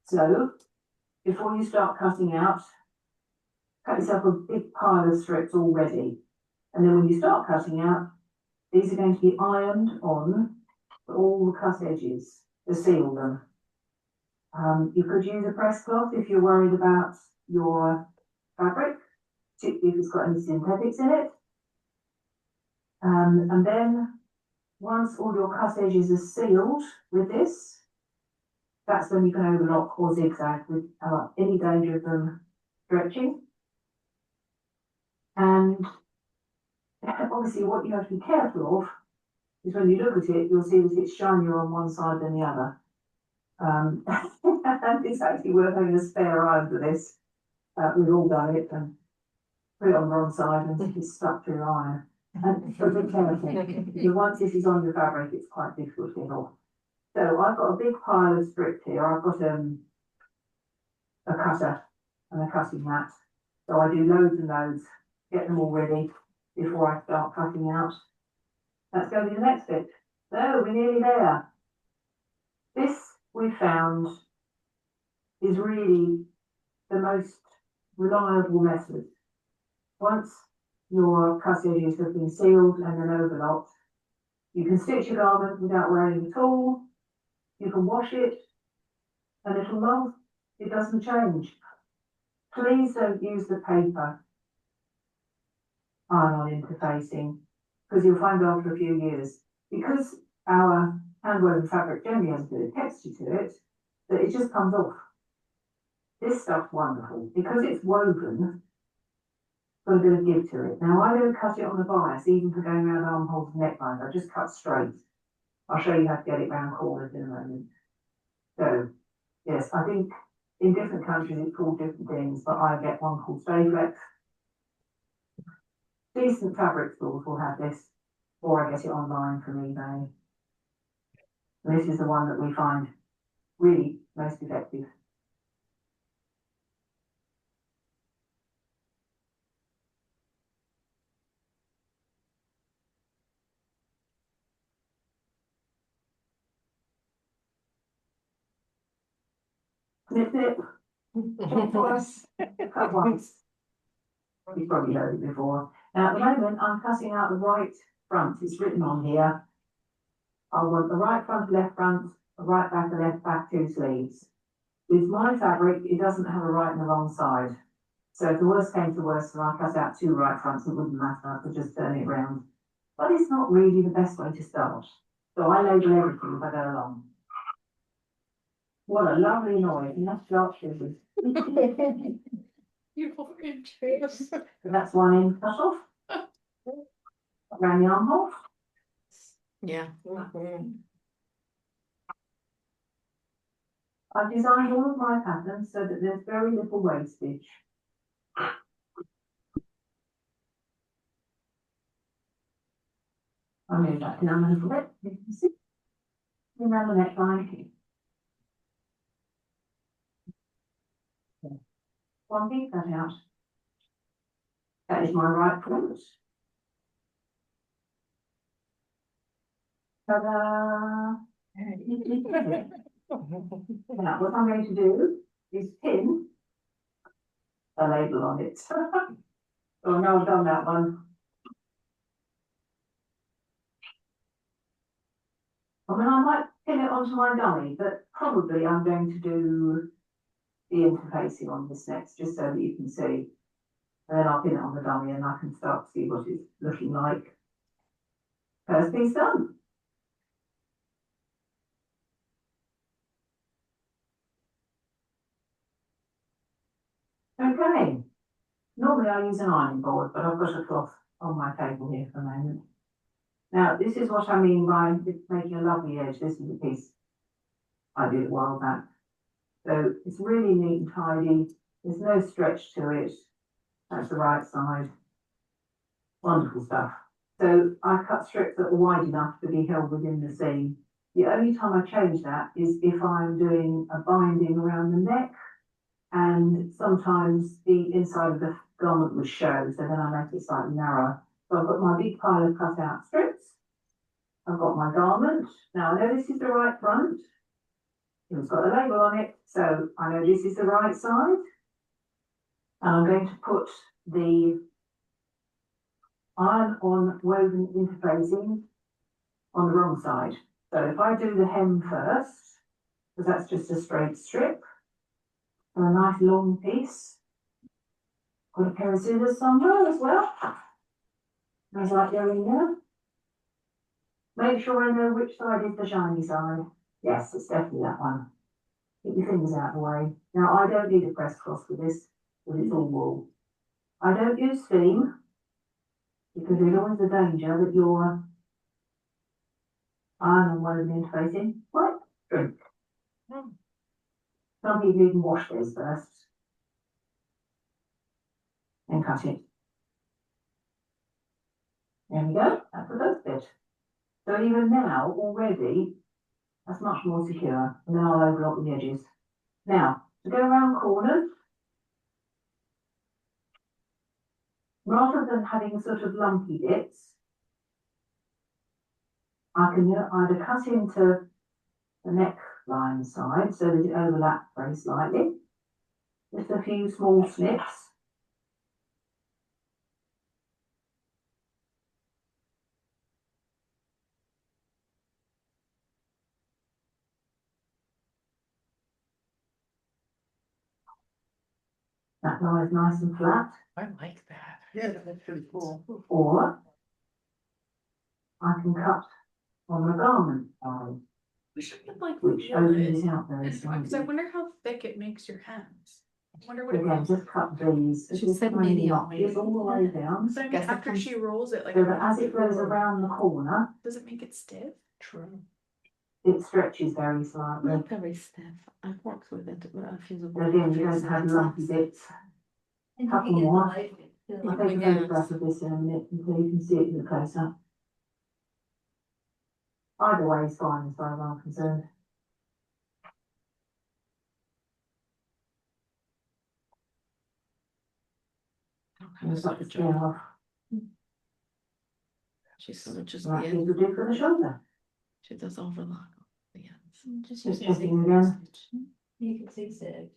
So before you start cutting out, cut yourself a big pile of strips already. And then when you start cutting out, these are going to be ironed on all the cut edges to seal them. You could use a press cloth if you're worried about your fabric, particularly if it's got any synthetics in it. And then once all your cut edges are sealed with this, that's when you can overlock or zigzag without any danger of them stretching. And obviously what you have to be careful of is when you look at it, you'll see that it's shinier on one side than the other. And it's actually worth having a spare iron for this. We've all done it and put it on the wrong side and it's stuck to your iron. And so be careful, because once this is on the fabric, it's quite difficult to get off. So I've got a big pile of strips here. I've got a cutter and a cutting mat. So I do loads and loads, get them all ready before I start cutting out. That's going to be the next bit. So we're nearly there. This we found is really the most reliable method. Once your cut edges have been sealed and then overlocked, you can stitch your garment without wearing it at all. You can wash it and it'll last. It doesn't change. Please don't use the paper iron-on interfacing, because you'll find after a few years, because our hand-woven fabric generally has a bit of texture to it, that it just comes off. This stuff's wonderful because it's woven. Got a bit of give to it. Now I don't cut it on the bias, even for going around armholes and necklines. I just cut straight. I'll show you how to get it round corners in a moment. So yes, I think in different countries it's called different things, but I get one called Stay Flex. Decent fabric stores will have this, or I get it online from eBay. And this is the one that we find really most effective. Snip, snip. Twice, cut once. You've probably heard it before. Now, at the moment, I'm cutting out the right front. It's written on here. I want the right front, left front, the right back, the left back, 2 sleeves. With my fabric, it doesn't have a right and a wrong side. So if the worst came to worst and I cut out 2 right fronts, it wouldn't matter. I could just turn it round. But it's not really the best way to start. So I label everything as I go along. What a lovely noise, and that's sharp scissors. Beautiful French. So that's one end cut off. Around the armhole. Yeah. I've designed all of my patterns so that there's very little wastage. I'll move that down a little bit, you can see. Around the neckline. One piece cut out. That is my right front. Ta-da! Now, what I'm going to do is pin a label on it. Oh, no, I've done that one. I mean, I might pin it onto my dummy, but probably I'm going to do the interfacing on this next, just so that you can see. And then I'll pin it on the dummy and I can start to see what it's looking like. First piece done. Okay. Normally I use an ironing board, but I've got a cloth on my table here for a moment. Now, this is what I mean by making a lovely edge. This is a piece I did a while back. So it's really neat and tidy. There's no stretch to it. That's the right side. Wonderful stuff. So I cut strips that are wide enough to be held within the seam. The only time I change that is if I'm doing a binding around the neck, and sometimes the inside of the garment would show, so then I make it slightly narrower. So I've got my big pile of cut out strips. I've got my garment. Now I know this is the right front. It's got a label on it, so I know this is the right side. And I'm going to put the iron-on woven interfacing on the wrong side. So if I do the hem first, because that's just a straight strip, and a nice long piece. Got a pair of scissors somewhere as well. As I go in there. Make sure I know which side is the shiny side. Yes, it's definitely that one. Get your fingers out of the way. Now I don't need a press cross for this, because it's all wool. I don't use steam, because there's always the danger that your iron on one of the interfacing might shrink. Some people even wash theirs first. And cut it. There we go, that's the first bit. So even now, already, that's much more secure. And then I'll overlap the edges. Now, to go around corners, rather than having sort of lumpy bits, I can either cut into the neckline side so that it overlaps very slightly. Just a few small snips. That lies nice and flat. I like that. Yeah, that's pretty cool. Or I can cut on the garment side, We should get like which feel opens it. it out very Because I slightly. wonder how thick it makes your hems. I wonder what it Again, means. just cut these. She just said tiny medium. notches all the way down, But I mean, Guess that after comes- she rolls it, like, so that as it goes around the corner, does it make it stiff? True. it stretches very slightly. Not very stiff. I've worked with it, but I feel But again, you don't have lumpy bits. And Couple you can more. hide it, feel I'll like- take a photograph of this in a minute until you can see it in the close up. Either way is fine as far as I'm concerned. Just like the skin off. She's sort of just, Like yeah, you could do for the shoulder. she does overlock the ends. Just Just use checking again. You can zigzag.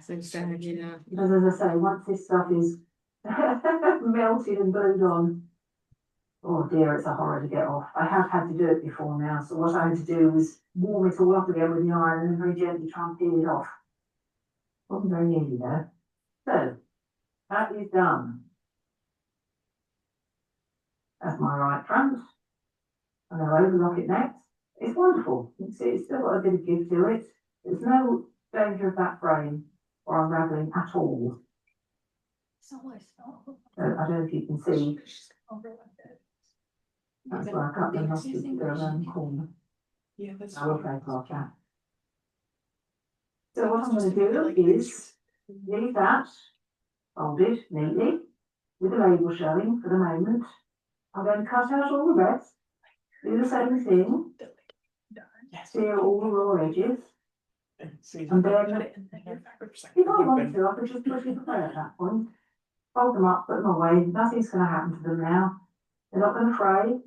Zigzag, yeah. Because as I say, once this stuff is melted and glued on, oh dear, it's a horror to get off. I have had to do it before now, so what I had to do was warm it all up again with the iron and then very gently try and peel it off. Wasn't very easy though. So, that is done. That's my right front. And I'll overlock it next. It's wonderful. You can see it's still got a bit of give to it. There's no danger of that frame or unravelling at all. So I don't know if you can see. That's where I cut the nostrils to go around the corner. Yeah, that's. I will play like that. So what I'm going to do is leave that folded neatly with the label showing for the moment. I'm going to cut out all the rest, do the same thing, seal all the raw edges, and then if I wanted to, I could just push it away at that point. Fold them up, put them away, nothing's going to happen to them now. They're not going to fray.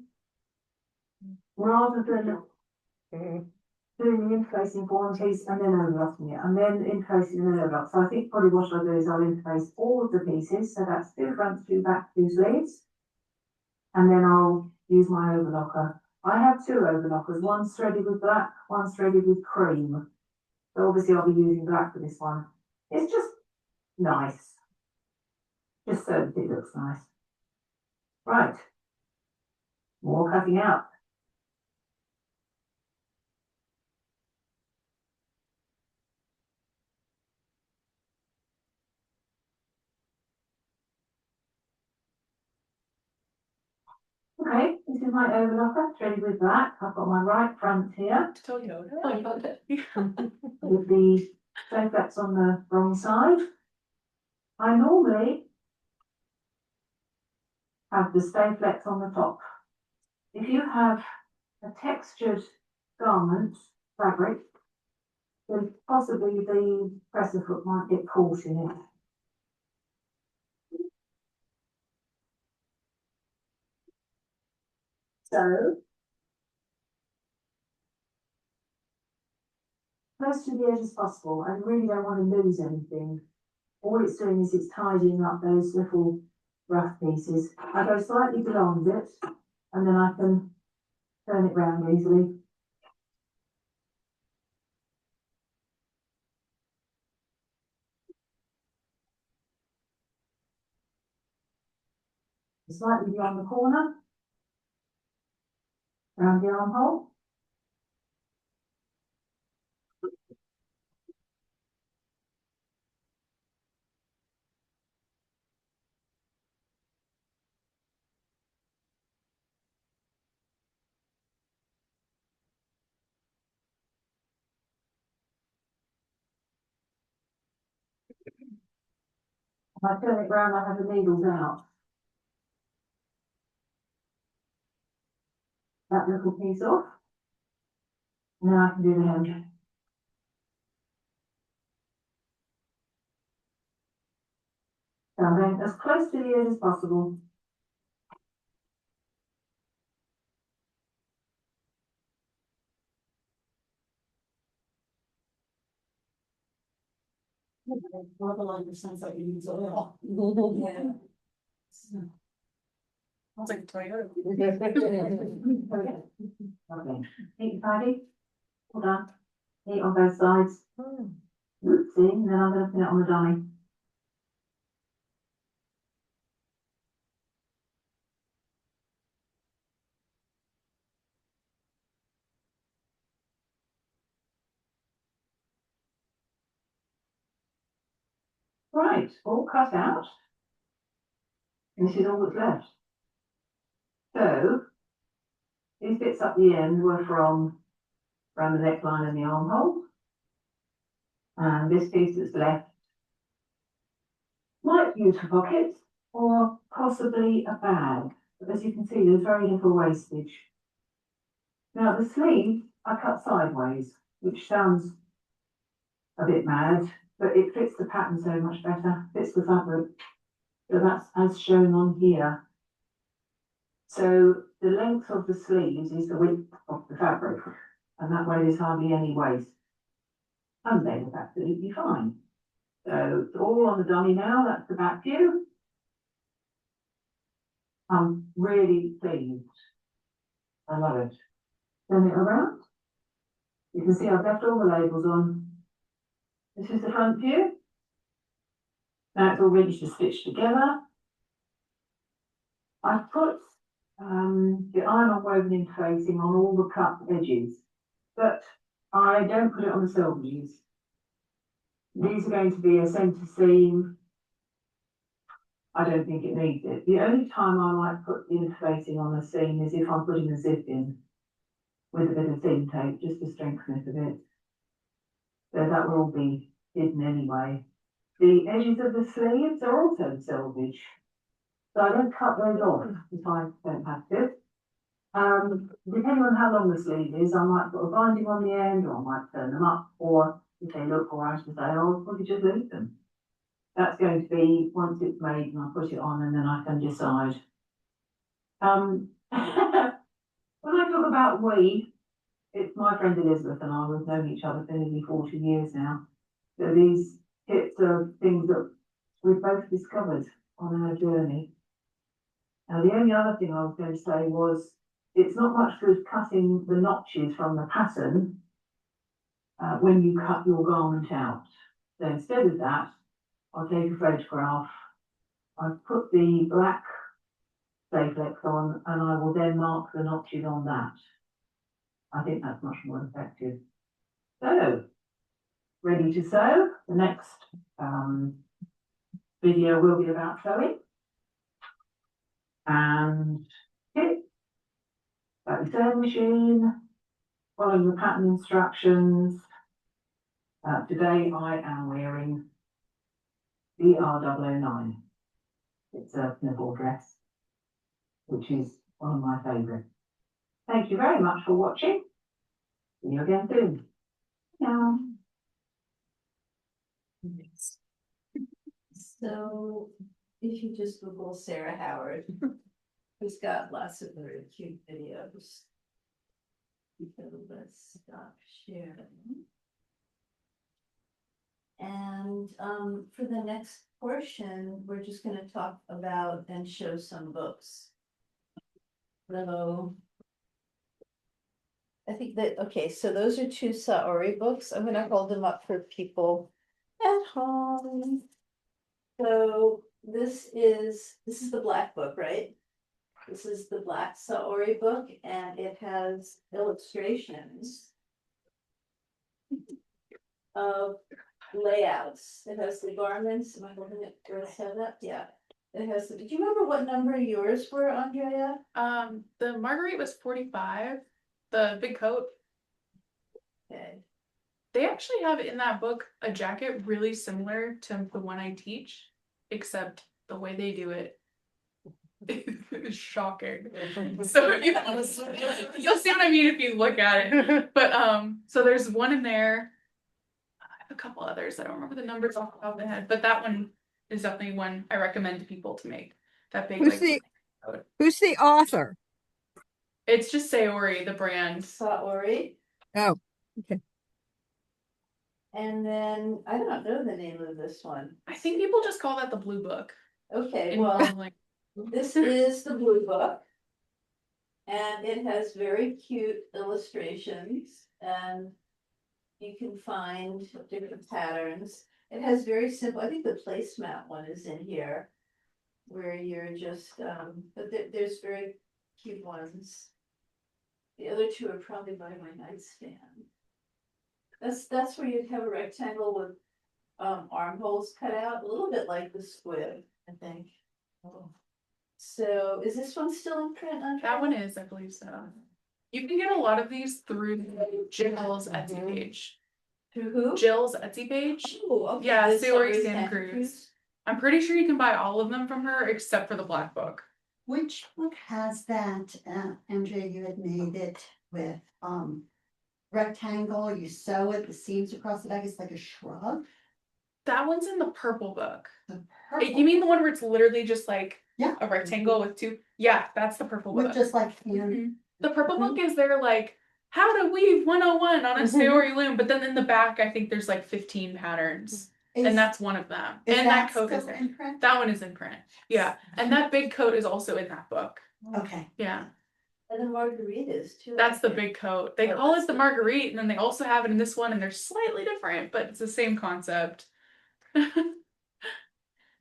Rather than doing the interfacing for one piece and then overlocking it, and then interfacing and then overlock. So I think probably what I'll do is I'll interface all of the pieces, so that's 2 fronts, 2 backs, 2 sleeves. And then I'll use my overlocker. I have 2 overlockers, one's threaded with black, one's threaded with cream. So obviously I'll be using black for this one. It's just nice. Just so that it looks nice. Right. More cutting out. Okay, this is my overlocker, threaded with black. I've got my right front here with the stay flats on the wrong side. I normally have the stay flex on the top. If you have a textured garment fabric, then possibly the presser foot might get caught in it. So, close to the edge as possible. I really don't want to lose anything. All it's doing is it's tidying up those little rough pieces. I go slightly beyond it, and then I can turn it round easily. Slightly beyond the corner, around the armhole. If I turn it round, I have the needles out. That little piece off. Now I can do the hem. So I'm going as close to the edge as possible. Rather like the sense that you use oil. Yeah. Sounds like a Toyota. Okay, neat tidy. Hold on. Neat on both sides. Oopsie, and then I'm going to pin it on the dummy. Right, all cut out. This is all that's left. So, these bits up the end were from around the neckline and the armhole. And this piece that's left might be used for pockets or possibly a bag. But as you can see, there's very little wastage. Now the sleeve I cut sideways, which sounds a bit mad, but it fits the pattern so much better, fits the fabric. So that's as shown on here. So the length of the sleeves is the width of the fabric, and that way there's hardly any waste. And they look absolutely fine. So it's all on the dummy now, that's the back view. I'm really pleased. I love it. Turn it around. You can see I've left all the labels on. This is the front view. Now it's all ready to stitch together. I've put the iron-on woven interfacing on all the cut edges, but I don't put it on the selvages. These are going to be a centre seam. I don't think it needs it. The only time I might put the interfacing on the seam is if I'm putting a zip in with a bit of seam tape, just to strengthen it a bit. So that will all be hidden anyway. The edges of the sleeves are also selvage. So I don't cut those off if I don't have to. Depending on how long the sleeve is, I might put a binding on the end, or I might turn them up, or if they look alright, I say, oh, probably just leave them. That's going to be once it's made and I put it on, and then I can decide. When I talk about we, it's my friend Elizabeth and I, we've known each other for nearly 40 years now. So these tips are things that we've both discovered on our journey. Now, the only other thing I was going to say was, it's not much good cutting the notches from the pattern when you cut your garment out. So instead of that, I'll take a photograph, I've put the black Staplex on, and I will then mark the notches on that. I think that's much more effective. So, ready to sew. The next video will be about sewing. And kit, about the sewing machine, following the pattern instructions. Today I am wearing the R009. It's a pinafore dress, which is one of my favourites. Thank you very much for watching. See you again soon. Yeah. So if you just Google Sarah Howard, who's got lots of very cute videos. So let's stop sharing. And for the next portion, we're just going to talk about and show some books. So I think that, okay, so those are two Saori books. I'm going to hold them up for people at home. So this is the black book, right? This is the black Saori book, and it has illustrations of layouts. It has the garments. Am I holding it? Do I have that? Yeah. It has. Do you remember what number yours were, Andrea? The Marguerite was 45, the big coat. Okay. They actually have in that book a jacket really similar to the one I teach, except the way they do it is shocking. So you'll see what I mean if you look at it. But so there's one in there. I have a couple others. I don't remember the numbers off the top of my head, but that one is definitely one I recommend to people to make. That big Who's the author? It's just Saori, the brand. Saori. Oh, okay. And then I don't know the name of this one. I think people just call that the blue book. Okay, well, Like this is the blue book. And it has very cute illustrations, and you can find different patterns. It has very simple, I think the placemat one is in here, where you're just, but there's very cute ones. The other two are probably by my nightstand. That's where you'd have a rectangle with armholes cut out, a little bit like the squib, I think. So is this one still in print? that one is, I believe so. You can get a lot of these through Jill's Etsy page. Through who? Jill's Etsy page. Oh, okay. Yeah, This Saori Saori Santa Santa Cruz. Cruz. I'm pretty sure you can buy all of them from her except for the black book. Which book has that, Andrea, you had made it with, rectangle, you sew it, the seams across the back, it's like a shrug? That one's in the purple book. The You mean the one where it's literally just like Yeah. a rectangle with two? Yeah, that's the purple With book. just like, Mhm. The purple book is their like how to weave 101 on a story loom, but then in the back I think there's like 15 patterns. And that's one of them. is And that coat still is there. in print? That one is in print. Yeah. And that big coat is also in that book. Okay. Yeah. And the margaritas too. That's the I think. big coat. They Oh, call that's it the Marguerite, and then they also have it in this one, and they're slightly different, but it's the same concept.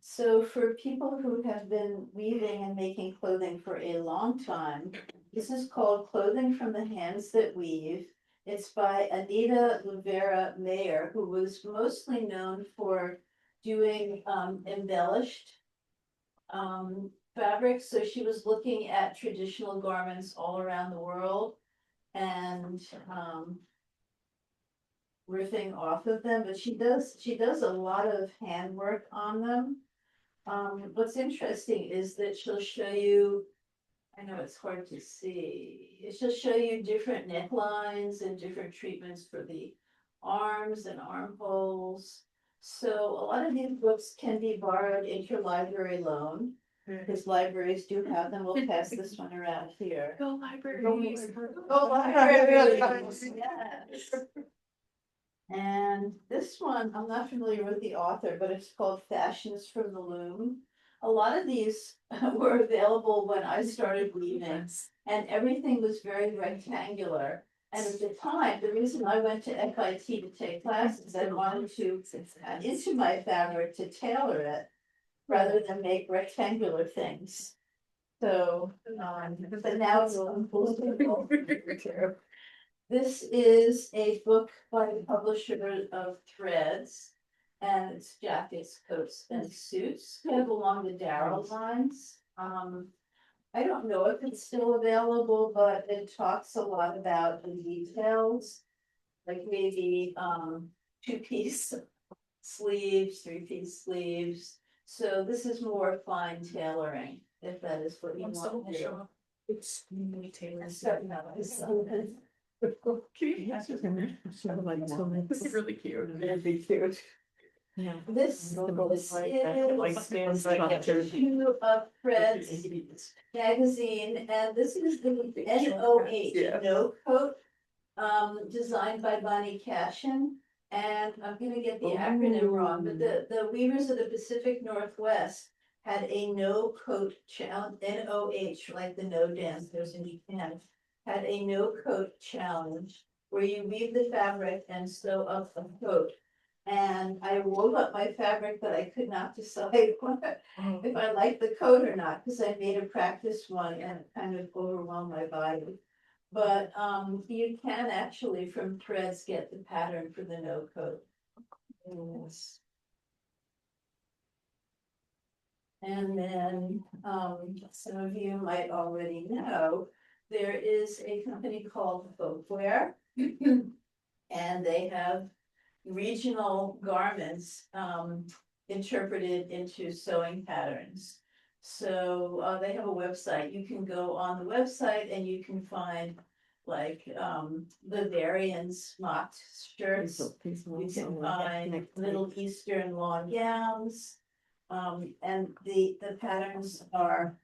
So for people who have been weaving and making clothing for a long time, this is called Clothing from the Hands That Weave. It's by Anita Luvera Mayer, who was mostly known for doing embellished fabrics. So she was looking at traditional garments all around the world and riffing off of them, but she does a lot of handwork on them. What's interesting is that she'll show you, I know it's hard to see, she'll show you different necklines and different treatments for the arms and armholes. So a lot of these books can be borrowed interlibrary loan, because libraries do have them. We'll pass this one around here. Go libraries. Oh, libraries, yes. And this one, I'm not familiar with the author, but it's called Fashions from the Loom. A lot of these were available when I started weaving, and everything was very rectangular. And at the time, the reason I went to FIT to take classes, I wanted to add into my fabric to tailor it rather than make rectangular things. So, but now it's This is a book by the publisher of Threads, and it's jackets, coats, and suits, kind of along the Darrow lines. I don't know if it's still available, but it talks a lot about the details, like maybe two-piece sleeves, three-piece sleeves. So this is more fine tailoring, if that is what you want to do. It's really tailored. This is really cute. Yeah. This The most is stands issue of Fred's magazine, and this is the NOH, no coat, designed by Bonnie Cashin. And I'm gonna get the acronym wrong, but the Weavers of the Pacific Northwest had a no coat challenge, NOH, like the no dancers in Japan, had a no coat challenge where you weave the fabric and sew up a coat. And I wove up my fabric, but I could not decide if I liked the coat or not, because I made a practice one and it kind of overwhelmed my body. But you can actually from Threads get the pattern for the no coat. Yes. And then some of you might already know, there is a company called Folkwear. And they have regional garments interpreted into sewing patterns. So they have a website. You can go on the website and you can find like the variants mocked shirts. You can find Middle Eastern long gowns. And the patterns are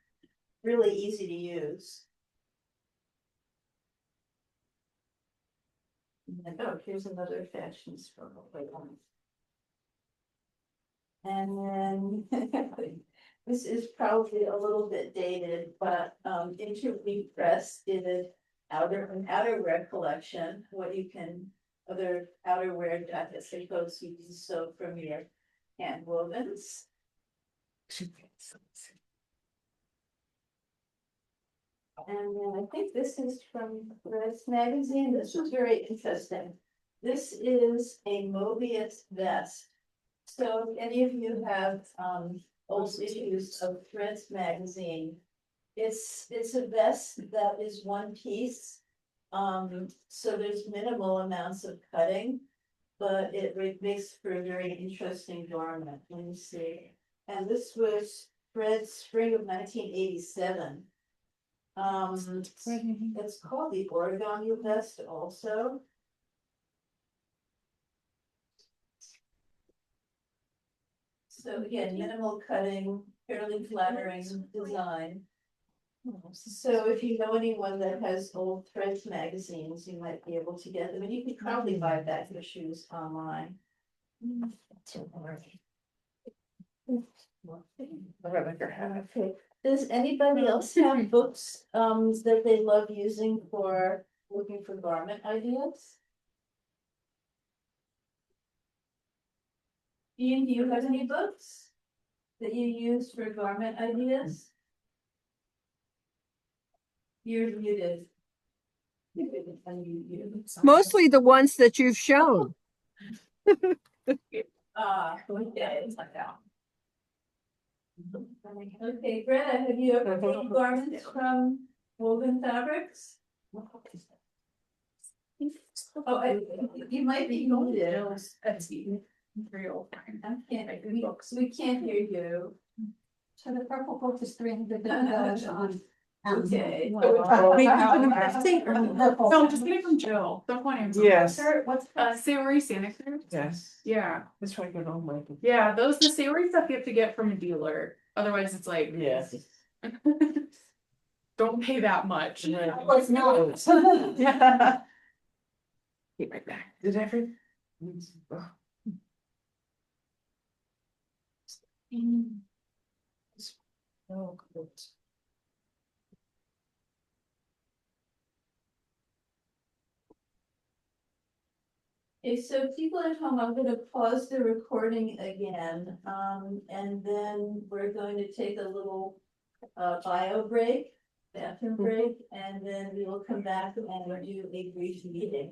really easy to use. And, oh, here's another fashion struggle. And then this is probably a little bit dated, but Interweave Press did an outerwear collection. What you can other outerwear jackets and coats you can sew from your hand wovens. And then I think this is from Threads magazine. This was very interesting. This is a Mobius vest. So if any of you have old issues of Threads magazine, it's a vest that is one piece. So there's minimal amounts of cutting, but it makes for a very interesting garment. Let me see. And this was Threads spring of 1987. It's called the Origami vest also. So again, minimal cutting, fairly flattering design. So if you know anyone that has old Threads magazines, you might be able to get them, and you could probably buy back your shoes online. Okay, does anybody else have books that they love using for looking for garment ideas? Ian, do you have any books that you use for garment ideas? You're muted. Mostly the ones that you've shown. Okay, it's like that. Okay, Greta, have you ever made garments from woven fabrics? Oh, you might be muted. Real. We can't hear you. So the purple book is $350 on. Okay. No, Purple. just get it from Jill. Don't want to. Yes. What's Savory Santa Cruz? Yes. Yeah. That's why I go home like. Yeah, the savory stuff you have to get from a dealer. Otherwise it's like. Yes. Don't pay that much. Well, it's not. Yeah. Be right back. Did I ever? Oh, good. Okay, so people at home, I'm gonna pause the recording again, and then we're going to take a little bio break, bathroom break, and then we will come back and do a brief meeting.